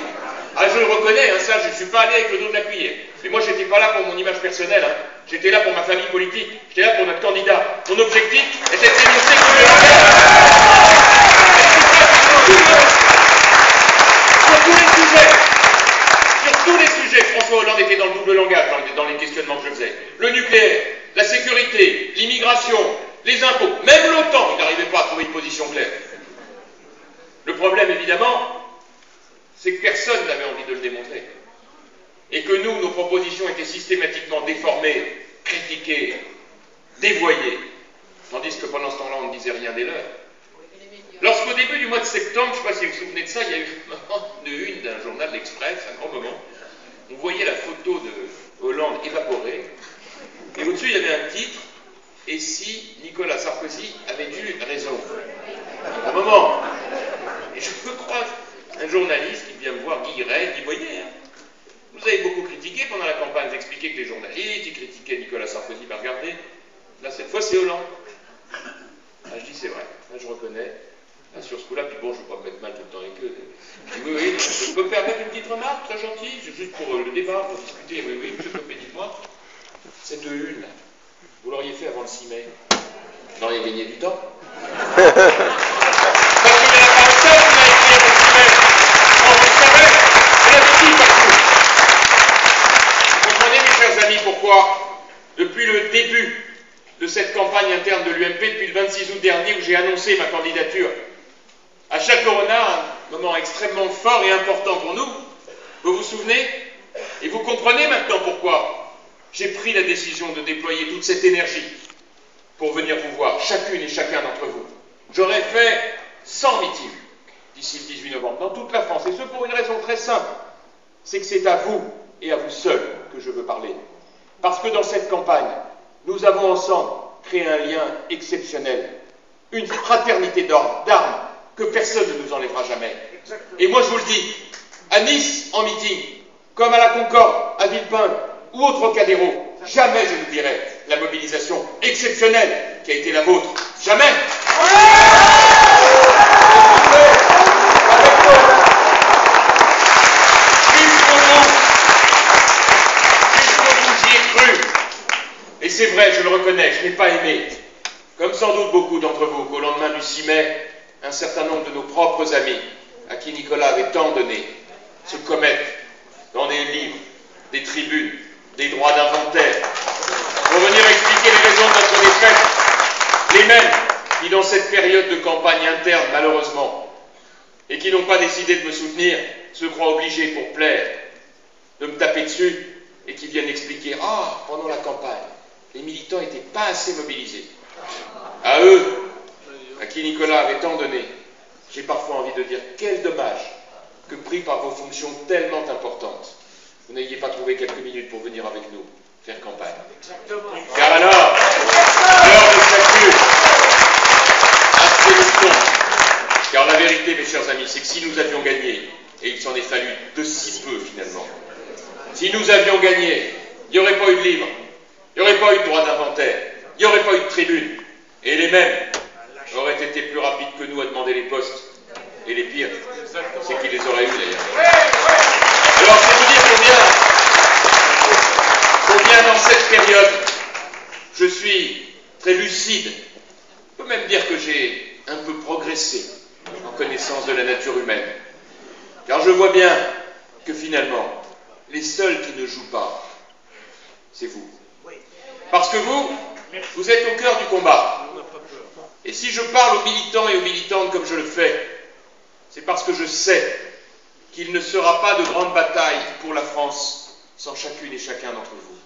Ah, je le reconnais, hein, ça, je ne suis pas allé avec le dos de la cuillère. Mais moi, je n'étais pas là pour mon image personnelle, hein. J'étais là pour ma famille politique, j'étais là pour notre candidat. Mon objectif était de dénoncer que le langage. Sur tous les sujets, François Hollande était dans le double langage dans les questionnements que je faisais. Le nucléaire, la sécurité, l'immigration, les impôts, même l'OTAN, il n'arrivait pas à trouver une position claire. Le problème, évidemment, c'est que personne n'avait envie de le démontrer. Et que nous, nos propositions étaient systématiquement déformées, critiquées, dévoyées, tandis que pendant ce temps-là, on ne disait rien des leurs. Lorsqu'au début du mois de septembre, je ne sais pas si vous vous souvenez de ça, il y a eu une d'un journal L'Express, un grand moment, on voyait la photo de Hollande évaporée, et au-dessus, il y avait un titre, « Et si Nicolas Sarkozy avait eu raison ?» Un moment. Et je peux croire un journaliste qui vient me voir, Guy Ray, il dit « Voyez, hein, vous avez beaucoup critiqué pendant la campagne, vous expliquez que les journalistes, ils critiquaient Nicolas Sarkozy, bah regardez, là, cette fois, c'est Hollande. » Ah, je dis « C'est vrai, là, je reconnais. » Ah, sur ce coup-là, puis bon, je ne veux pas me mettre mal tout le temps avec eux. Je dis, oui, je peux me permettre une petite remarque, très gentille, juste pour le débat, pour discuter. Oui, monsieur Copé, dites-moi, cette une, là, vous l'auriez fait avant le 6 mai. Vous auriez gagné du temps. Parce que il n'y en a pas un seul qui l'a écrit avant le 6 mai. Bon, vous le savez, on l'avait dit partout. Vous comprenez, mes chers amis, pourquoi, depuis le début de cette campagne interne de l'UMP, depuis le 26 août dernier, où j'ai annoncé ma candidature, à Châteaurenard, un moment extrêmement fort et important pour nous, vous vous souvenez? Et vous comprenez maintenant pourquoi j'ai pris la décision de déployer toute cette énergie pour venir vous voir, chacune et chacun d'entre vous. J'aurais fait 100 meetings d'ici le 18 novembre, dans toute la France, et ce pour une raison très simple, c'est que c'est à vous et à vous seuls que je veux parler. Parce que dans cette campagne, nous avons ensemble créé un lien exceptionnel, une fraternité d'armes que personne ne nous enlèvera jamais. Et moi je vous le dis, à Nice en meeting, comme à la Concorde, à Villepinte ou au Trocadéro, jamais je n'oublierai la mobilisation exceptionnelle qui a été la vôtre. Jamais. J'y ai cru. Et c'est vrai, je le reconnais, je n'ai pas aimé, comme sans doute beaucoup d'entre vous, qu'au lendemain du 6 mai, un certain nombre de nos propres amis, à qui Nicolas avait tant donné, se commettent dans des livres, des tribunes, des droits d'inventaire, pour venir expliquer les raisons de notre défaite, les mêmes qui, dans cette période de campagne interne, malheureusement, et qui n'ont pas décidé de me soutenir, se croient obligés pour plaire, de me taper dessus, et qui viennent expliquer « Ah, pendant la campagne, les militants n'étaient pas assez mobilisés. » À eux, à qui Nicolas avait tant donné, j'ai parfois envie de dire quel dommage que pris par vos fonctions tellement importantes, vous n'ayez pas trouvé quelques minutes pour venir avec nous faire campagne. Car alors, l'heure de calcul a fait le compte. Car la vérité, mes chers amis, c'est que si nous avions gagné, et il s'en est fallu de si peu finalement, si nous avions gagné, il n'y aurait pas eu de livre, il n'y aurait pas eu de droit d'inventaire, il n'y aurait pas eu de tribune, et les mêmes auraient été plus rapides que nous à demander les postes. Et les pires, c'est qu'ils les auraient eus d'ailleurs. Alors c'est vous dire combien dans cette période, je suis très lucide. Je peux même dire que j'ai un peu progressé en connaissance de la nature humaine. Car je vois bien que finalement, les seuls qui ne jouent pas, c'est vous. Parce que vous êtes au cœur du combat. Et si je parle aux militants et aux militantes comme je le fais, c'est parce que je sais qu'il ne sera pas de grande bataille pour la France sans chacune et chacun d'entre vous.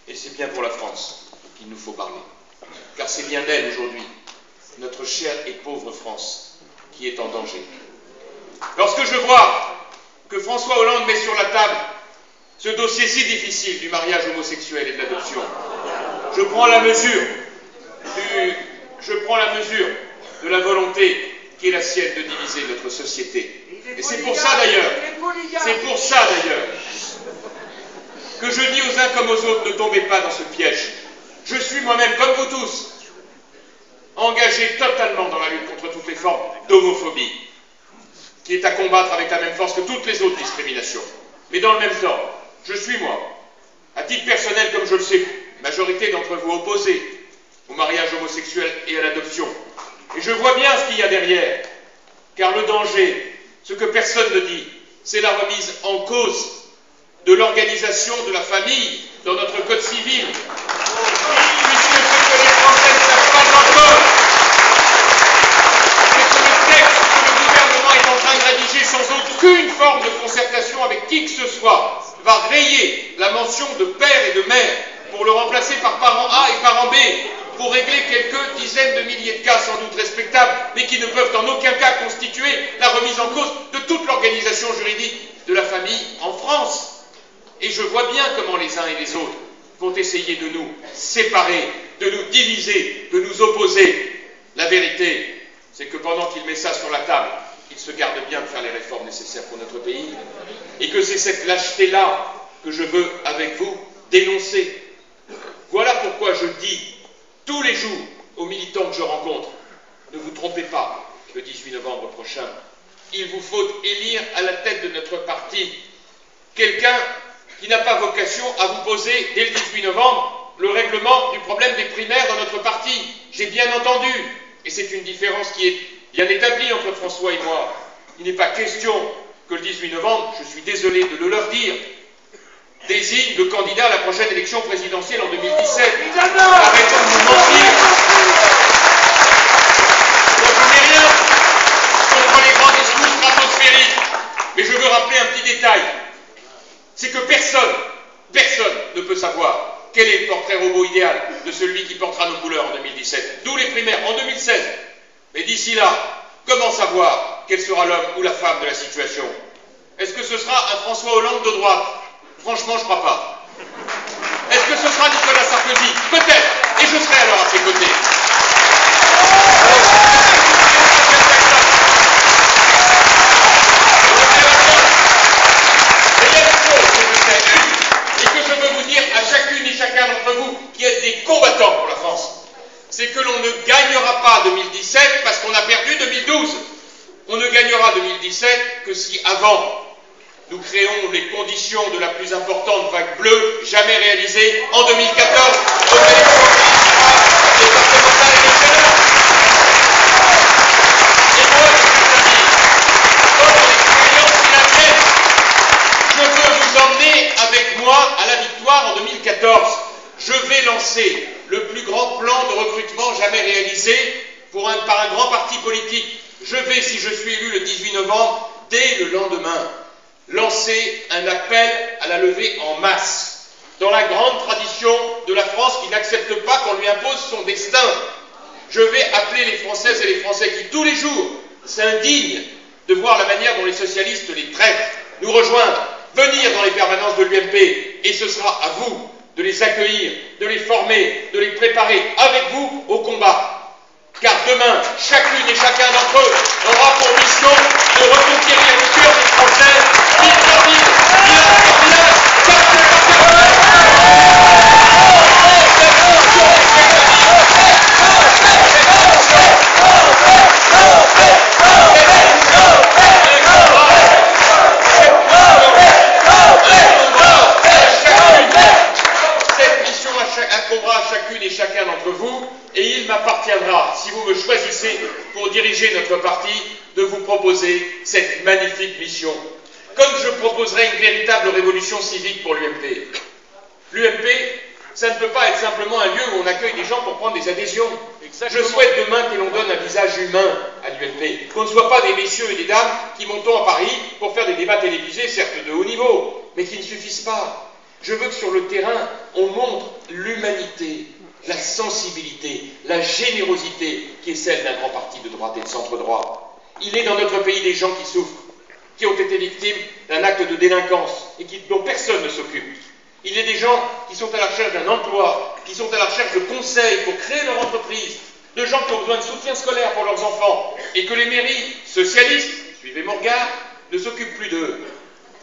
Et c'est bien pour la France qu'il nous faut parler. Car c'est bien d'elle aujourd'hui, notre chère et pauvre France, qui est en danger. Lorsque je vois que François Hollande met sur la table ce dossier si difficile du mariage homosexuel et de l'adoption, je prends la mesure de la volonté qui est la sienne de diviser notre société. Et c'est pour ça d'ailleurs que je dis aux uns comme aux autres, ne tombez pas dans ce piège. Je suis moi-même, comme vous tous, engagé totalement dans la lutte contre toutes les formes d'homophobie, qui est à combattre avec la même force que toutes les autres discriminations. Mais dans le même temps, je suis moi, à titre personnel comme je le sais, majorité d'entre vous opposés au mariage homosexuel et à l'adoption. Et je vois bien ce qu'il y a derrière, car le danger, ce que personne ne dit, c'est la remise en cause de l'organisation de la famille dans notre code civil. Puisque ce que les Français ne savent pas encore, c'est que le texte que le gouvernement est en train de rédiger sans aucune forme de concertation avec qui que ce soit, va rayer la mention de père et de mère pour le remplacer par parent A et parent B, pour régler quelques dizaines de milliers de cas sans doute respectables, mais qui ne peuvent en aucun cas constituer la remise en cause de toute l'organisation juridique de la famille en France. Et je vois bien comment les uns et les autres vont essayer de nous séparer, de nous diviser, de nous opposer. La vérité, c'est que pendant qu'il met ça sur la table, il se garde bien de faire les réformes nécessaires pour notre pays, et que c'est cette lâcheté-là que je veux, avec vous, dénoncer. Voilà pourquoi je dis tous les jours aux militants que je rencontre, ne vous trompez pas, le 18 novembre prochain, il vous faut élire à la tête de notre parti quelqu'un qui n'a pas vocation à vous poser, dès le 18 novembre, le règlement du problème des primaires dans notre parti. J'ai bien entendu, et c'est une différence qui est bien établie entre François et moi. Il n'est pas question que le 18 novembre, je suis désolé de le leur dire, désigne le candidat à la prochaine élection présidentielle en 2017. Arrêtons de nous mentir. Donc je n'ai rien contre les grands discours stratosphériques, mais je veux rappeler un petit détail. C'est que personne ne peut savoir quel est le portrait robot idéal de celui qui portera nos couleurs en 2017. D'où les primaires en 2016. Mais d'ici là, comment savoir quel sera l'homme ou la femme de la situation? Est-ce que ce sera un François Hollande de droite? Franchement, je ne crois pas. Est-ce que ce sera Nicolas Sarkozy? Peut-être. Et je serai alors à ses côtés. Mais il y a une chose que je sais, et que je veux vous dire à chacune et chacun d'entre vous qui êtes des combattants pour la France, c'est que l'on ne gagnera pas 2017 parce qu'on a perdu 2012. On ne gagnera 2017 que si avant nous créons les conditions de la plus importante vague bleue jamais réalisée en 2014 aux élections municipales, départementales et régionales. Et moi, mes amis, comme l'expérience qui la mienne, je veux vous emmener avec moi à la victoire en 2014. Je vais lancer le plus grand plan de recrutement jamais réalisé par un grand parti politique. Je vais, si je suis élu le 18 novembre, dès le lendemain, lancer un appel à la levée en masse, dans la grande tradition de la France qui n'accepte pas qu'on lui impose son destin. Je vais appeler les Françaises et les Français qui, tous les jours, s'indignent de voir la manière dont les socialistes les traitent, nous rejoindre venir dans les permanences de l'UMP, et ce sera à vous de les accueillir, de les former, de les préparer avec vous au combat. Car demain, chacune et chacun d'entre eux aura pour mission de reconquérir le cœur des Français, ville par ville, village par village, quartier par incombera à chacune et chacun d'entre vous, et il m'appartiendra, si vous me choisissez pour diriger notre parti, de vous proposer cette magnifique mission. Comme je proposerai une véritable révolution civique pour l'UMP. L'UMP, ça ne peut pas être simplement un lieu où on accueille des gens pour prendre des adhésions. Exactement. Je souhaite demain que l'on donne un visage humain à l'UMP, qu'on ne soit pas des messieurs et des dames qui montent à Paris pour faire des débats télévisés, certes de haut niveau, mais qui ne suffisent pas. Je veux que sur le terrain, on montre l'humanité, la sensibilité, la générosité qui est celle d'un grand parti de droite et de centre-droit. Il est dans notre pays des gens qui souffrent, qui ont été victimes d'un acte de délinquance et dont personne ne s'occupe. Il y a des gens qui sont à la recherche d'un emploi, qui sont à la recherche de conseils pour créer leur entreprise, de gens qui ont besoin de soutien scolaire pour leurs enfants, et que les mairies socialistes, suivez mon regard, ne s'occupent plus d'eux.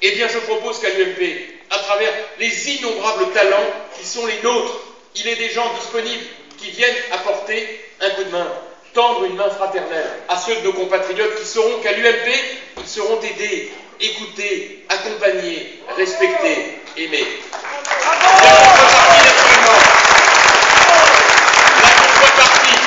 Eh bien, je propose qu'à l'UMP, à travers les innombrables talents qui sont les nôtres, il y ait des gens disponibles qui viennent apporter un coup de main, tendre une main fraternelle à ceux de nos compatriotes qui sauront qu'à l'UMP, ils seront aidés, écoutés, accompagnés, respectés, aimés. La contrepartie,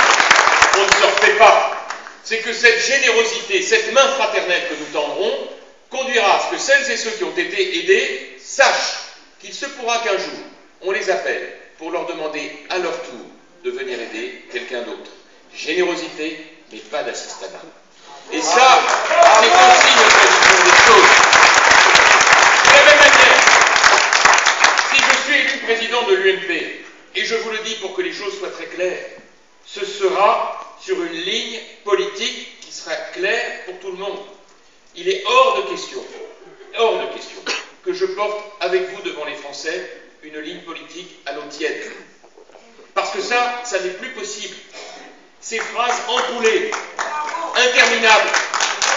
on ne se refait pas, c'est que cette générosité, cette main fraternelle que nous tendrons, conduira à ce que celles et ceux qui ont été aidés sachent qu'il se pourra qu'un jour, on les appelle pour leur demander à leur tour de venir aider quelqu'un d'autre. Générosité, mais pas d'assistanat. Et ça, c'est aussi notre vision des choses. De la même manière, si je suis élu président de l'UMP, et je vous le dis pour que les choses soient très claires, ce sera sur une ligne politique qui sera claire pour tout le monde. Il est hors de question que je porte avec vous devant les Français une ligne politique à l'eau tiède. Parce que ça n'est plus possible. Ces phrases emboulées, interminables,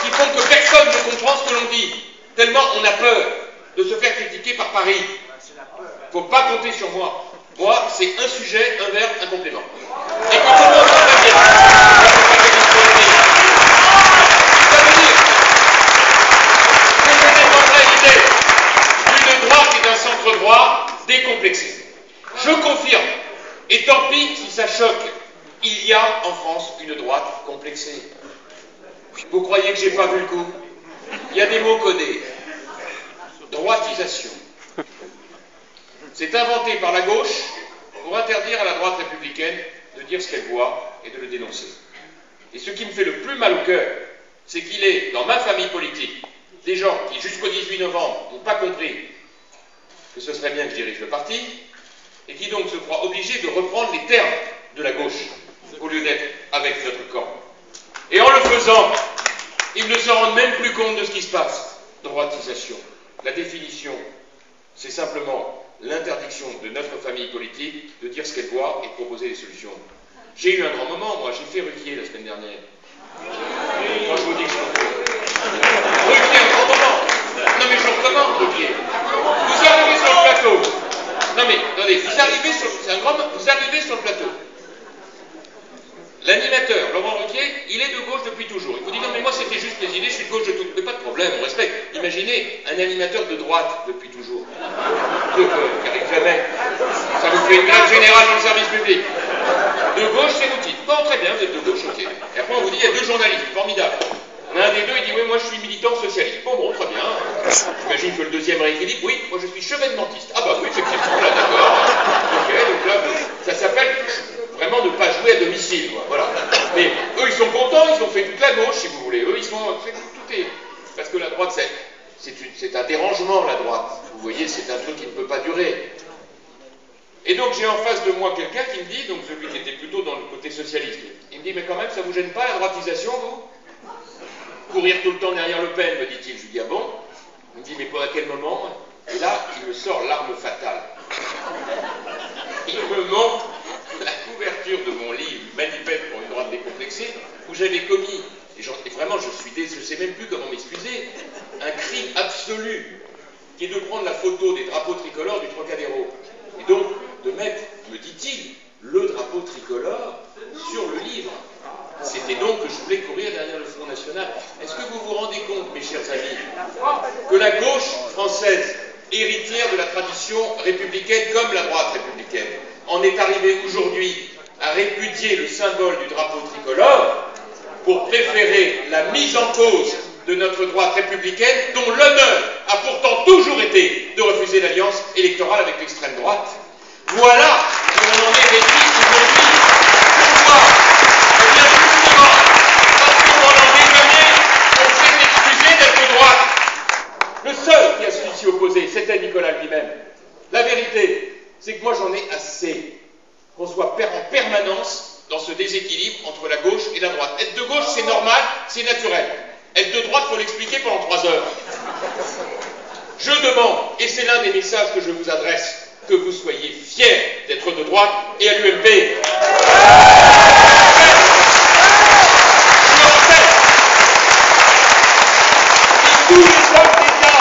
qui font que personne ne comprend ce que l'on dit, tellement on a peur de se faire critiquer par Paris. Il ne faut pas compter sur moi. Moi, c'est un sujet, un verbe, un complément. Et quand tout le monde va bien, ça veut dire que je défendrai l'idée d'une droite et d'un centre-droit décomplexés. Je confirme, et tant pis si ça choque, il y a en France une droite complexée. Vous croyez que j'ai pas vu le coup? Il y a des mots codés. Droitisation. C'est inventé par la gauche pour interdire à la droite républicaine de dire ce qu'elle voit et de le dénoncer. Et ce qui me fait le plus mal au cœur, c'est qu'il est, dans ma famille politique, des gens qui, jusqu'au 18 novembre, n'ont pas compris que ce serait bien que je dirige le parti, et qui donc se croient obligés de reprendre les termes de la gauche, au lieu d'être avec notre camp. Et en le faisant, ils ne se rendent même plus compte de ce qui se passe. Droitisation. La définition, c'est simplement l'interdiction de notre famille politique de dire ce qu'elle voit et de proposer des solutions. J'ai eu un grand moment, moi, j'ai fait Ruquier la semaine dernière. Quand je vous dis que je fais Ruquier, un grand moment. Non mais je recommande Ruquier. Vous arrivez sur le plateau. Non mais, attendez, vous arrivez sur le plateau. L'animateur, Laurent Ruquier, il est de gauche depuis toujours. Il vous dit non mais moi c'était juste mes idées, je suis de gauche de tout. Mais pas de problème, on respecte. Imaginez un animateur de droite depuis toujours. Qui arrive jamais. Ça vous fait une grève générale dans le service public. De gauche, c'est vous dites. Bon, très bien, vous êtes de gauche, ok. Et après on vous dit il y a deux journalistes, formidable. Un des deux, il dit oui, moi je suis militant socialiste. Bon, très bien. J'imagine que le deuxième rééquilibre, oui, moi je suis chevènementiste. Ah bah oui, effectivement, là d'accord. Ok, donc là, ça s'appelle vraiment ne pas jouer à domicile, quoi. Voilà. Mais eux, ils sont contents, ils ont fait toute la gauche, si vous voulez. Eux, ils sont tout est. Parce que la droite, c'est un dérangement, la droite. Vous voyez, c'est un truc qui ne peut pas durer. Et donc j'ai en face de moi quelqu'un qui me dit, donc celui qui était plutôt dans le côté socialiste, il me dit, mais quand même, ça vous gêne pas la droitisation, vous? Courir tout le temps derrière Le Pen, me dit-il. Je lui dis, ah bon? Il me dit, mais à quel moment? Et là, il me sort l'arme fatale. Il me montre la couverture de mon livre, Manifeste pour une droite décomplexée, où j'avais commis, et vraiment je ne sais même plus comment m'excuser, un crime absolu, qui est de prendre la photo des drapeaux tricolores du Trocadéro. Et donc, de mettre, me dit-il, le drapeau tricolore sur le livre. C'était donc que je voulais courir derrière le Front National. Est-ce que vous vous rendez compte, mes chers amis, que la gauche française, héritière de la tradition républicaine comme la droite républicaine, en est arrivée aujourd'hui à répudier le symbole du drapeau tricolore pour préférer la mise en cause de notre droite républicaine, dont l'honneur a pourtant toujours été de refuser l'alliance électorale avec l'extrême droite? Voilà où on en est réduit aujourd'hui. Pourquoi? Eh bien justement, parce que pendant des années, on s'est excusé d'être de droite. Le seul qui a su s'y opposer, c'était Nicolas lui-même. La vérité, c'est que moi j'en ai assez qu'on soit en permanence dans ce déséquilibre entre la gauche et la droite. Être de gauche, c'est normal, c'est naturel. Être de droite, il faut l'expliquer pendant 3 heures. Je demande, et c'est l'un des messages que je vous adresse, que vous soyez fiers d'être de droite et à l'UMP. Je rappelle, tous les hommes d'État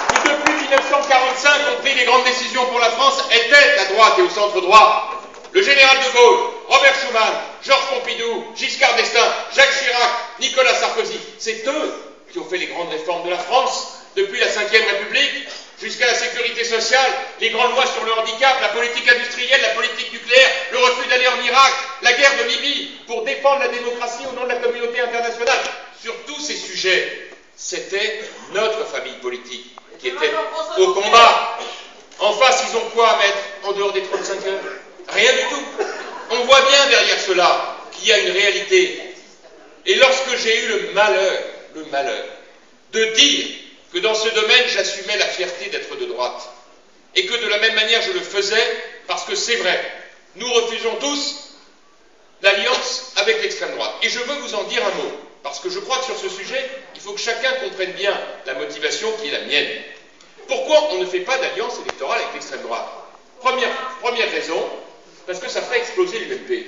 qui depuis 1945 ont pris les grandes décisions pour la France étaient à droite et au centre droit. Le général de Gaulle, Robert Schuman, Georges Pompidou, Giscard d'Estaing, Jacques Chirac, Nicolas Sarkozy, c'est eux qui ont fait les grandes réformes de la France, depuis la Ve République jusqu'à la sécurité sociale, les grandes lois sur le handicap, la politique industrielle, la politique nucléaire, le refus d'aller en Irak, la guerre de Libye, pour défendre la démocratie au nom de la communauté internationale. Sur tous ces sujets, c'était notre famille politique qui était au combat. En face, ils ont quoi à mettre en dehors des 35 heures? Rien du tout. On voit bien derrière cela qu'il y a une réalité. Et lorsque j'ai eu le malheur de dire que dans ce domaine j'assumais la fierté d'être de droite, et que de la même manière je le faisais parce que c'est vrai, nous refusons tous l'alliance avec l'extrême droite. Et je veux vous en dire un mot, parce que je crois que sur ce sujet, il faut que chacun comprenne bien la motivation qui est la mienne. Pourquoi on ne fait pas d'alliance électorale avec l'extrême droite? Première raison, parce que ça ferait exploser l'UMP.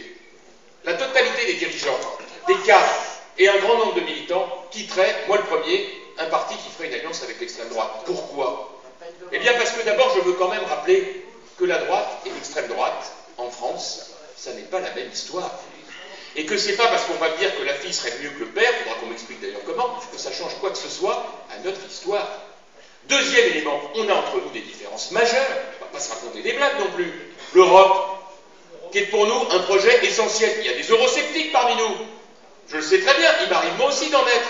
La totalité des dirigeants, des cadres et un grand nombre de militants quitteraient, moi le premier, un parti qui ferait une alliance avec l'extrême droite. Pourquoi? Eh bien parce que d'abord je veux quand même rappeler que la droite et l'extrême droite, en France, ça n'est pas la même histoire. Et que c'est pas parce qu'on va me dire que la fille serait mieux que le père, il faudra qu'on m'explique d'ailleurs comment, que ça change quoi que ce soit à notre histoire. Deuxième élément, on a entre nous des différences majeures, on ne va pas se raconter des blagues non plus. L'Europe, qui est pour nous un projet essentiel. Il y a des eurosceptiques parmi nous. Je le sais très bien, il m'arrive moi aussi d'en être.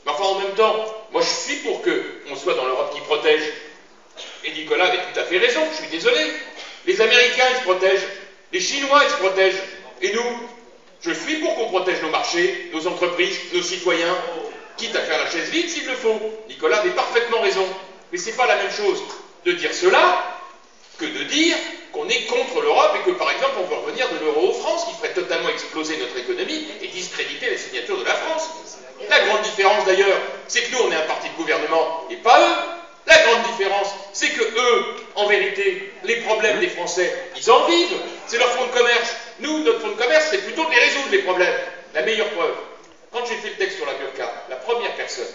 Mais enfin, en même temps, moi je suis pour qu'on soit dans l'Europe qui protège. Et Nicolas avait tout à fait raison, je suis désolé. Les Américains, ils se protègent. Les Chinois, ils se protègent. Et nous, je suis pour qu'on protège nos marchés, nos entreprises, nos citoyens, quitte à faire la chaise vide s'il le faut. Nicolas avait parfaitement raison. Mais c'est pas la même chose de dire cela que de dire qu'on est contre l'Europe et que, par exemple, on veut revenir de l'euro aux France, qui ferait totalement exploser notre économie et discréditer les signatures de la France. La grande différence, d'ailleurs, c'est que nous, on est un parti de gouvernement et pas eux. La grande différence, c'est que eux, en vérité, les problèmes des Français, ils en vivent. C'est leur fonds de commerce. Nous, notre fonds de commerce, c'est plutôt de les résoudre, les problèmes. La meilleure preuve, quand j'ai fait le texte sur la burqa, la première personne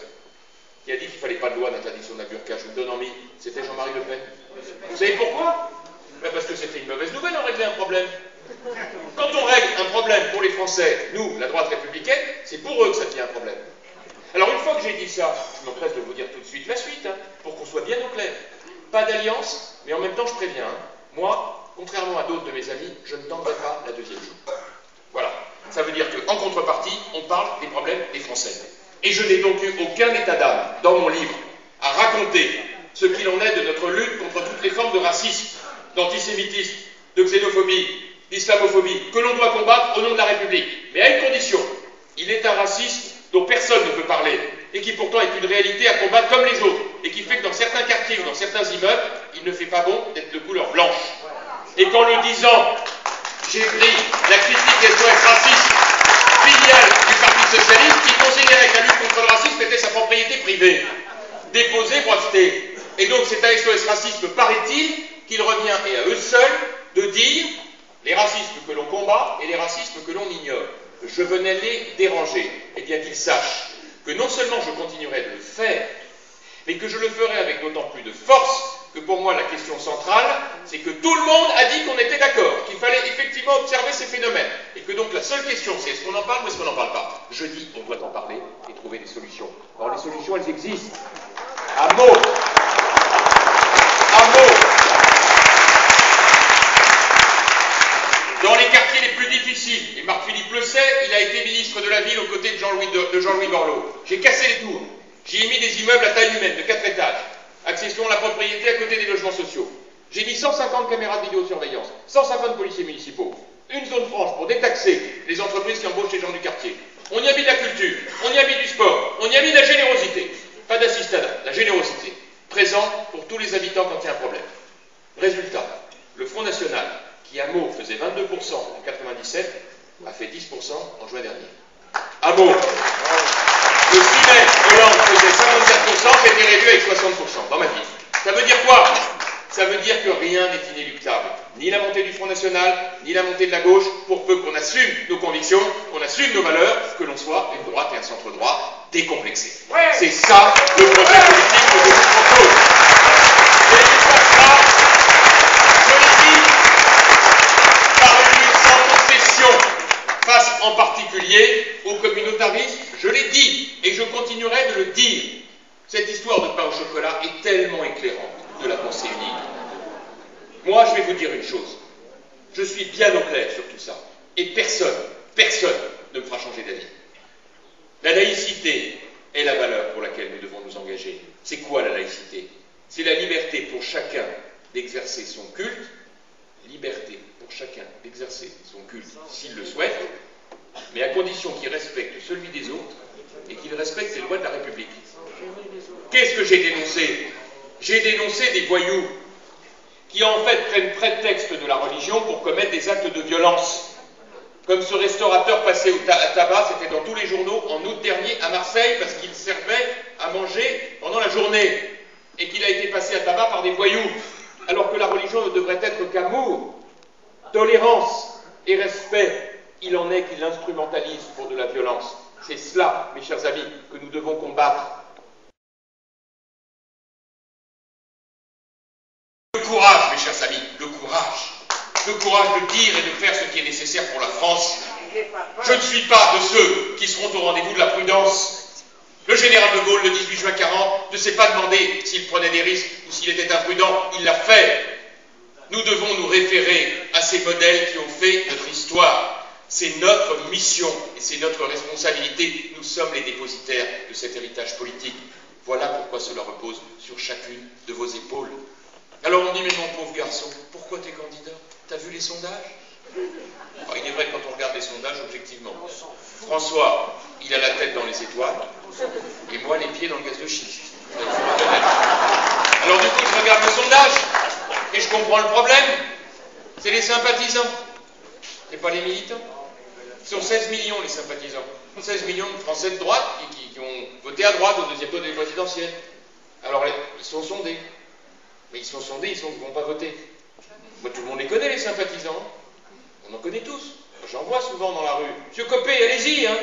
qui a dit qu'il ne fallait pas de loi d'interdiction de la burqa, je vous le donne en mille, c'était Jean-Marie Le Pen. Vous savez pourquoi? Parce que c'était une mauvaise nouvelle, on réglait un problème. Quand on règle un problème pour les Français, nous, la droite républicaine, c'est pour eux que ça devient un problème. Alors une fois que j'ai dit ça, je m'empresse de vous dire tout de suite la suite, pour qu'on soit bien au clair. Pas d'alliance, mais en même temps je préviens, moi, contrairement à d'autres de mes amis, je ne tendrai pas la deuxième joue. Voilà. Ça veut dire qu'en contrepartie, on parle des problèmes des Français. Et je n'ai donc eu aucun état d'âme, dans mon livre, à raconter ce qu'il en est de notre lutte contre toutes les formes de racisme, d'antisémitisme, de xénophobie, d'islamophobie, que l'on doit combattre au nom de la République. Mais à une condition, il est un racisme dont personne ne peut parler, et qui pourtant est une réalité à combattre comme les autres, et qui fait que dans certains quartiers ou dans certains immeubles, il ne fait pas bon d'être de couleur blanche. Et qu'en le disant, j'ai pris la critique des SOS racistes filiale du Parti Socialiste, qui considérait que la lutte contre le racisme était sa propriété privée. déposé, breveté. Et donc c'est à SOS Racisme, paraît-il, qu'il revient, et à eux seuls, de dire les racismes que l'on combat et les racismes que l'on ignore. Je venais les déranger. Eh bien qu'ils sachent que non seulement je continuerai de le faire, mais que je le ferai avec d'autant plus de force que pour moi la question centrale, c'est que tout le monde a dit qu'on était d'accord, qu'il fallait effectivement observer ces phénomènes, et que donc la seule question c'est est-ce qu'on en parle ou est-ce qu'on n'en parle pas. Je dis on doit en parler et trouver des solutions. Alors les solutions elles existent. À mots. À mots. Dans les quartiers les plus difficiles, et Marc-Philippe le sait, il a été ministre de la Ville aux côtés de Jean-Louis Borloo. J'ai cassé les tours. J'y ai mis des immeubles à taille humaine de 4 étages, accession à la propriété à côté des logements sociaux. J'ai mis 150 caméras de vidéosurveillance, 150 policiers municipaux, une zone franche pour détaxer les entreprises qui embauchent les gens du quartier. On y a mis de la culture, on y a mis du sport, on y a mis de la générosité. Pas d'assistanat, la générosité. Présent pour tous les habitants quand il y a un problème. Résultat, le Front National, qui à Meaux faisait 22% en 97, a fait 10% en juin dernier. À Meaux. Le 6 mai, Hollande faisait 54%, j'ai été réduit avec 60% dans ma vie. Ça veut dire quoi? Ça veut dire que rien n'est inéluctable. Ni la montée du Front National, ni la montée de la gauche, pour peu qu'on assume nos convictions, qu'on assume nos valeurs, que l'on soit une droite et un centre-droit décomplexés. Ouais. C'est ça le projet politique que je vous propose. Et il passera, je l'ai dit, par une lutte sans concession, face en particulier au communautarisme, je l'ai dit, et je continuerai de le dire. Cette histoire de pain au chocolat est tellement éclairante de la pensée unique. Moi, je vais vous dire une chose. Je suis bien au clair sur tout ça. Et personne ne me fera changer d'avis. La laïcité est la valeur pour laquelle nous devons nous engager. C'est quoi la laïcité? C'est la liberté pour chacun d'exercer son culte, liberté pour chacun d'exercer son culte s'il le souhaite, mais à condition qu'il respecte celui des autres et qu'il respecte les lois de la République. Qu'est-ce que j'ai dénoncé? J'ai dénoncé des voyous qui en fait prennent prétexte de la religion pour commettre des actes de violence. Comme ce restaurateur passé à tabac, c'était dans tous les journaux en août dernier à Marseille parce qu'il servait à manger pendant la journée et qu'il a été passé à tabac par des voyous, alors que la religion ne devrait être qu'amour, tolérance et respect. Il en est qui l'instrumentalise pour de la violence. C'est cela, mes chers amis, que nous devons combattre. Le courage, mes chers amis, le courage de dire et de faire ce qui est nécessaire pour la France. Je ne suis pas de ceux qui seront au rendez-vous de la prudence. Le général de Gaulle, le 18 juin 40, ne s'est pas demandé s'il prenait des risques ou s'il était imprudent, il l'a fait. Nous devons nous référer à ces modèles qui ont fait notre histoire. C'est notre mission et c'est notre responsabilité. Nous sommes les dépositaires de cet héritage politique. Voilà pourquoi cela repose sur chacune de vos épaules. Alors on dit, mais mon pauvre garçon, pourquoi t'es candidat? T'as vu les sondages? Alors, il est vrai que quand on regarde les sondages, objectivement, François, il a la tête dans les étoiles, et moi, les pieds dans le gaz de schiste. Alors du coup, je regarde le sondage, et je comprends le problème. C'est les sympathisants, et pas les militants. Ils sont 16 millions, les sympathisants. 16 millions de Français de droite qui ont voté à droite au deuxième tour des présidentielles. Alors, ils sont sondés. Mais ils sont sondés, ils ne vont pas voter. Moi, tout le monde les connaît, les sympathisants. On en connaît tous. J'en vois souvent dans la rue. Monsieur Copé, allez-y, hein.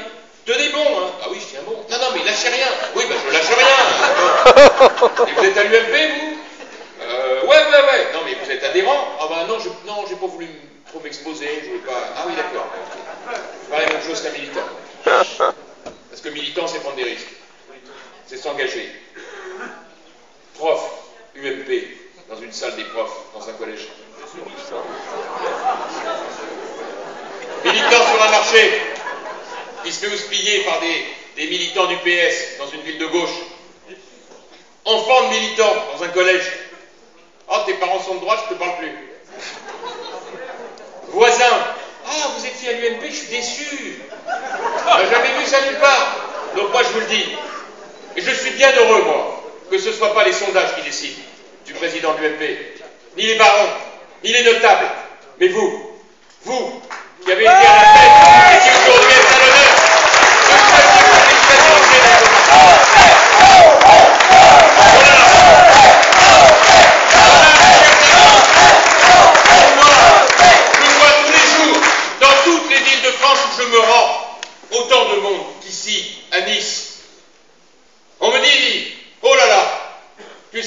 Tenez bon, hein. Ah oui, je tiens bon. Non, mais lâchez rien. Oui, je lâche rien. Et vous êtes à l'UMP, vous? Ouais. Non, mais vous êtes adhérent? Ah non, j'ai pas voulu trop m'exposer. Je veux pas... Ah oui, d'accord. C'est pas la même chose qu'un militant. Parce que militant, c'est prendre des risques. C'est s'engager. Prof, UMP, dans une salle des profs, dans un collège. Militant sur un marché, il se fait houspiller par des militants du PS dans une ville de gauche. Enfant de militant dans un collège. Oh, tes parents sont de droite, je te parle plus. Voisin. Ah, vous étiez à l'UMP, je suis déçu. J'ai jamais vu ça nulle part. Donc moi, je vous le dis. Et je suis bien heureux, moi, que ce ne soit pas les sondages qui décident du président de l'UMP, ni les barons, ni les notables, mais vous qui avez été à la tête et qui aujourd'hui êtes à l'honneur,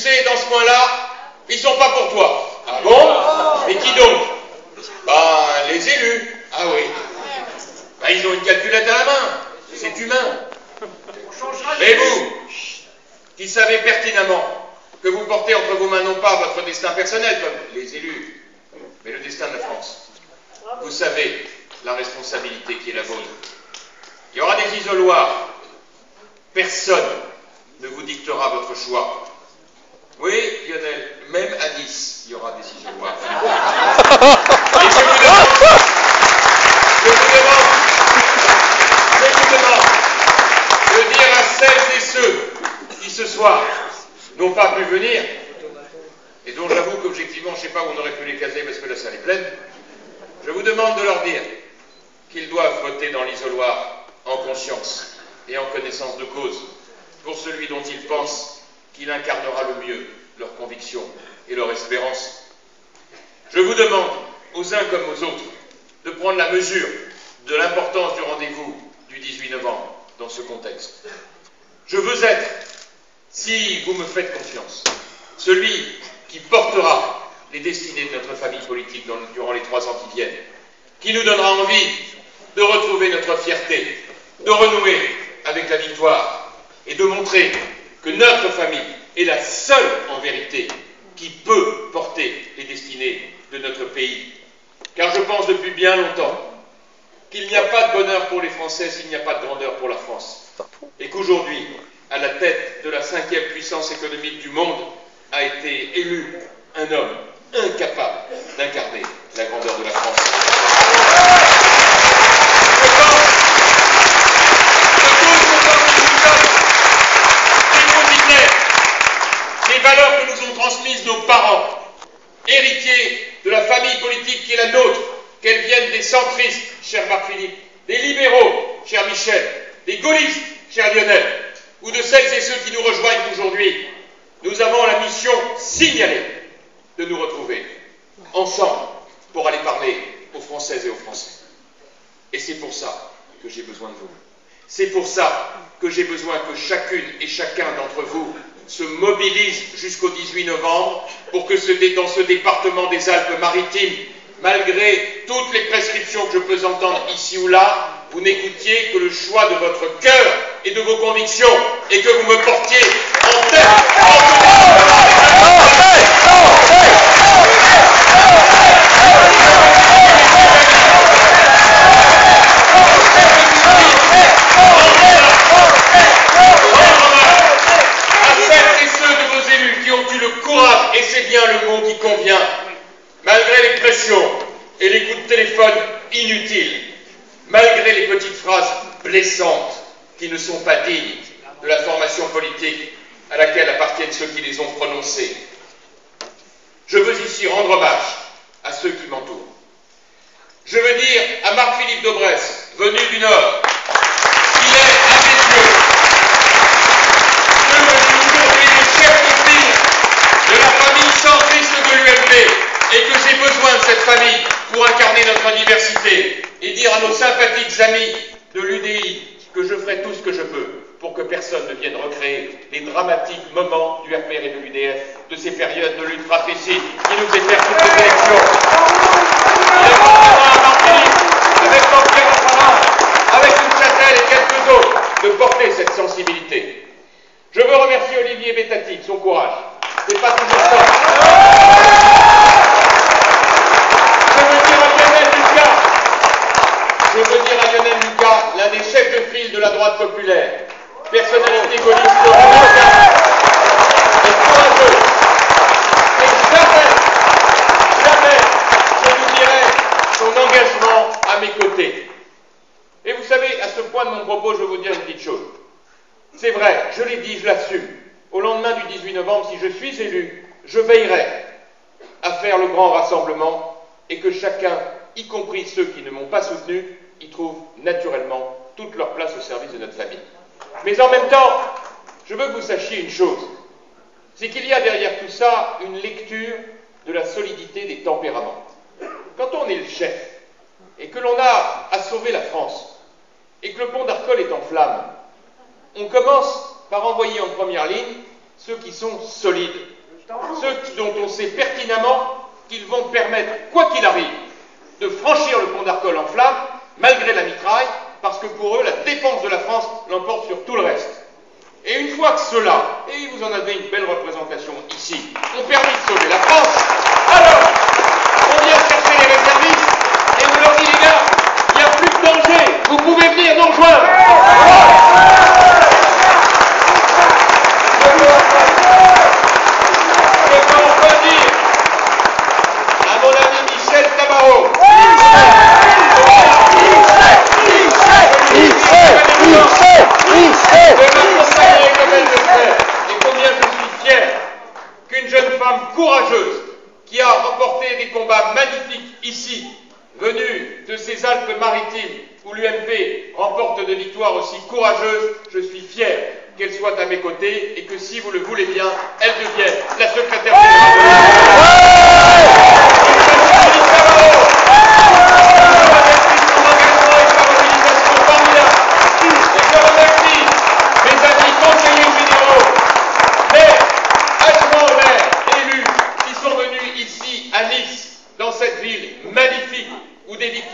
sais, dans ce coin-là, ils sont pas pour toi. Ah bon? Et qui donc? Ben, les élus. Ah oui. Ben, ils ont une calculette à la main. C'est humain. Mais vous, qui savez pertinemment que vous portez entre vos mains non pas votre destin personnel, comme les élus, mais le destin de la France, vous savez la responsabilité qui est la vôtre. Il y aura des isoloirs. Personne ne vous dictera votre choix. Oui, Lionel, même à Nice, il y aura des isoloirs. Et je vous demande de dire à celles et ceux qui ce soir n'ont pas pu venir, et dont j'avoue qu'objectivement, je ne sais pas où on aurait pu les caser parce que la salle est pleine, je vous demande de leur dire qu'ils doivent voter dans l'isoloir en conscience et en connaissance de cause pour celui dont ils pensent qu'il incarnera le mieux leurs convictions et leur espérance. Je vous demande, aux uns comme aux autres, de prendre la mesure de l'importance du rendez-vous du 18 novembre dans ce contexte. Je veux être, si vous me faites confiance, celui qui portera les destinées de notre famille politique durant les 3 ans qui viennent, qui nous donnera envie de retrouver notre fierté, de renouer avec la victoire et de montrer que notre famille est la seule, en vérité, qui peut porter les destinées de notre pays. Car je pense depuis bien longtemps qu'il n'y a pas de bonheur pour les Français s'il n'y a pas de grandeur pour la France. Et qu'aujourd'hui, à la tête de la 5e puissance économique du monde, a été élu un homme incapable d'incarner la grandeur de la France. Les valeurs que nous ont transmises nos parents, héritiers de la famille politique qui est la nôtre, qu'elles viennent des centristes, cher Marc-Philippe, des libéraux, cher Michel, des gaullistes, cher Lionel, ou de celles et ceux qui nous rejoignent aujourd'hui, nous avons la mission signalée de nous retrouver ensemble pour aller parler aux Françaises et aux Français. Et c'est pour ça que j'ai besoin de vous. C'est pour ça que j'ai besoin que chacune et chacun d'entre vous se mobilise jusqu'au 18 novembre pour que dans ce département des Alpes-Maritimes, malgré toutes les prescriptions que je peux entendre ici ou là, vous n'écoutiez que le choix de votre cœur et de vos convictions et que vous me portiez en tête. Et c'est bien le mot qui convient, malgré les pressions et les coups de téléphone inutiles, malgré les petites phrases blessantes qui ne sont pas dignes de la formation politique à laquelle appartiennent ceux qui les ont prononcées. Je veux ici rendre hommage à ceux qui m'entourent. Je veux dire à Marc-Philippe Daubresse, venu du Nord, qu'il est à mes yeux aujourd'hui le chef de file de la famille centriste de l'UMP et que j'ai besoin de cette famille pour incarner notre diversité et dire à nos sympathiques amis de l'UDI que je ferai tout ce que je peux pour que personne ne vienne recréer les dramatiques moments du RPR et de l'UDF de ces périodes de lutte fratricide qui nous éclairent toutes les élections. Avec Jean-Pierre Raffarin, avec Châtel et quelques autres, de porter cette sensibilité. Je veux remercier Olivier Bettati de son courage. C'est pas toujours ça. Je veux dire à Lionel Lucas, l'un des chefs de file de la droite populaire, personnalité gaulliste remarquable et courageux, et jamais je n'oublierai son engagement à mes côtés. Et vous savez, à ce point de mon propos, je veux vous dire une petite chose. C'est vrai, je l'ai dit, je l'assume. Au lendemain du 18 novembre, si je suis élu, je veillerai à faire le grand rassemblement et que chacun, y compris ceux qui ne m'ont pas soutenu, y trouve naturellement toute leur place au service de notre famille. Mais en même temps, je veux que vous sachiez une chose, c'est qu'il y a derrière tout ça une lecture de la solidité des tempéraments. Quand on est le chef et que l'on a à sauver la France et que le pont d'Arcole est en flammes, on commence par envoyer en première ligne ceux qui sont solides, ceux dont on sait pertinemment qu'ils vont permettre, quoi qu'il arrive, de franchir le pont d'Arcole en flammes, malgré la mitraille, parce que pour eux, la défense de la France l'emporte sur tout le reste. Et une fois que ceux-là, et vous en avez une belle représentation ici, ont permis de sauver la France, alors on vient chercher les réservistes et on leur dit, les gars, il n'y a plus de danger, vous pouvez venir nous rejoindre. Je peux enfin dire à mon ami Michel Tabarot, et combien je suis fier qu'une jeune femme courageuse qui a remporté des combats magnifiques ici, venue de ces Alpes-Maritimes où l'UMP remporte des victoires aussi courageuses, je suis fier qu'elle soit à mes côtés et que si vous le voulez bien, elle devienne la secrétaire générale.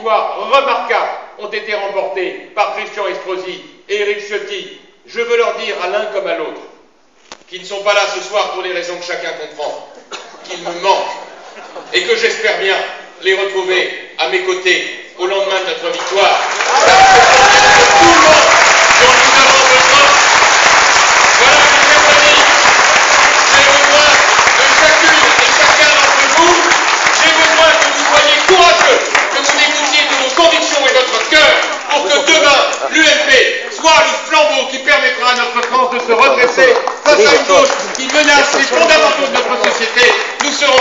Remarquables ont été remportés par Christian Estrosi et Éric Ciotti. Je veux leur dire à l'un comme à l'autre qu'ils ne sont pas là ce soir pour les raisons que chacun comprend, qu'ils me manquent et que j'espère bien les retrouver à mes côtés au lendemain de notre victoire. Tout le monde dont nous avons besoin. Voilà, mes chers amis, j'ai besoin de chacune et chacun d'entre vous. J'ai besoin que vous soyez courageux, que vous écoutiez de vos convictions et votre cœur pour que demain, l'UMP soit le flambeau qui permettra à notre France de se redresser face à une gauche qui menace les fondamentaux de notre société. Nous serons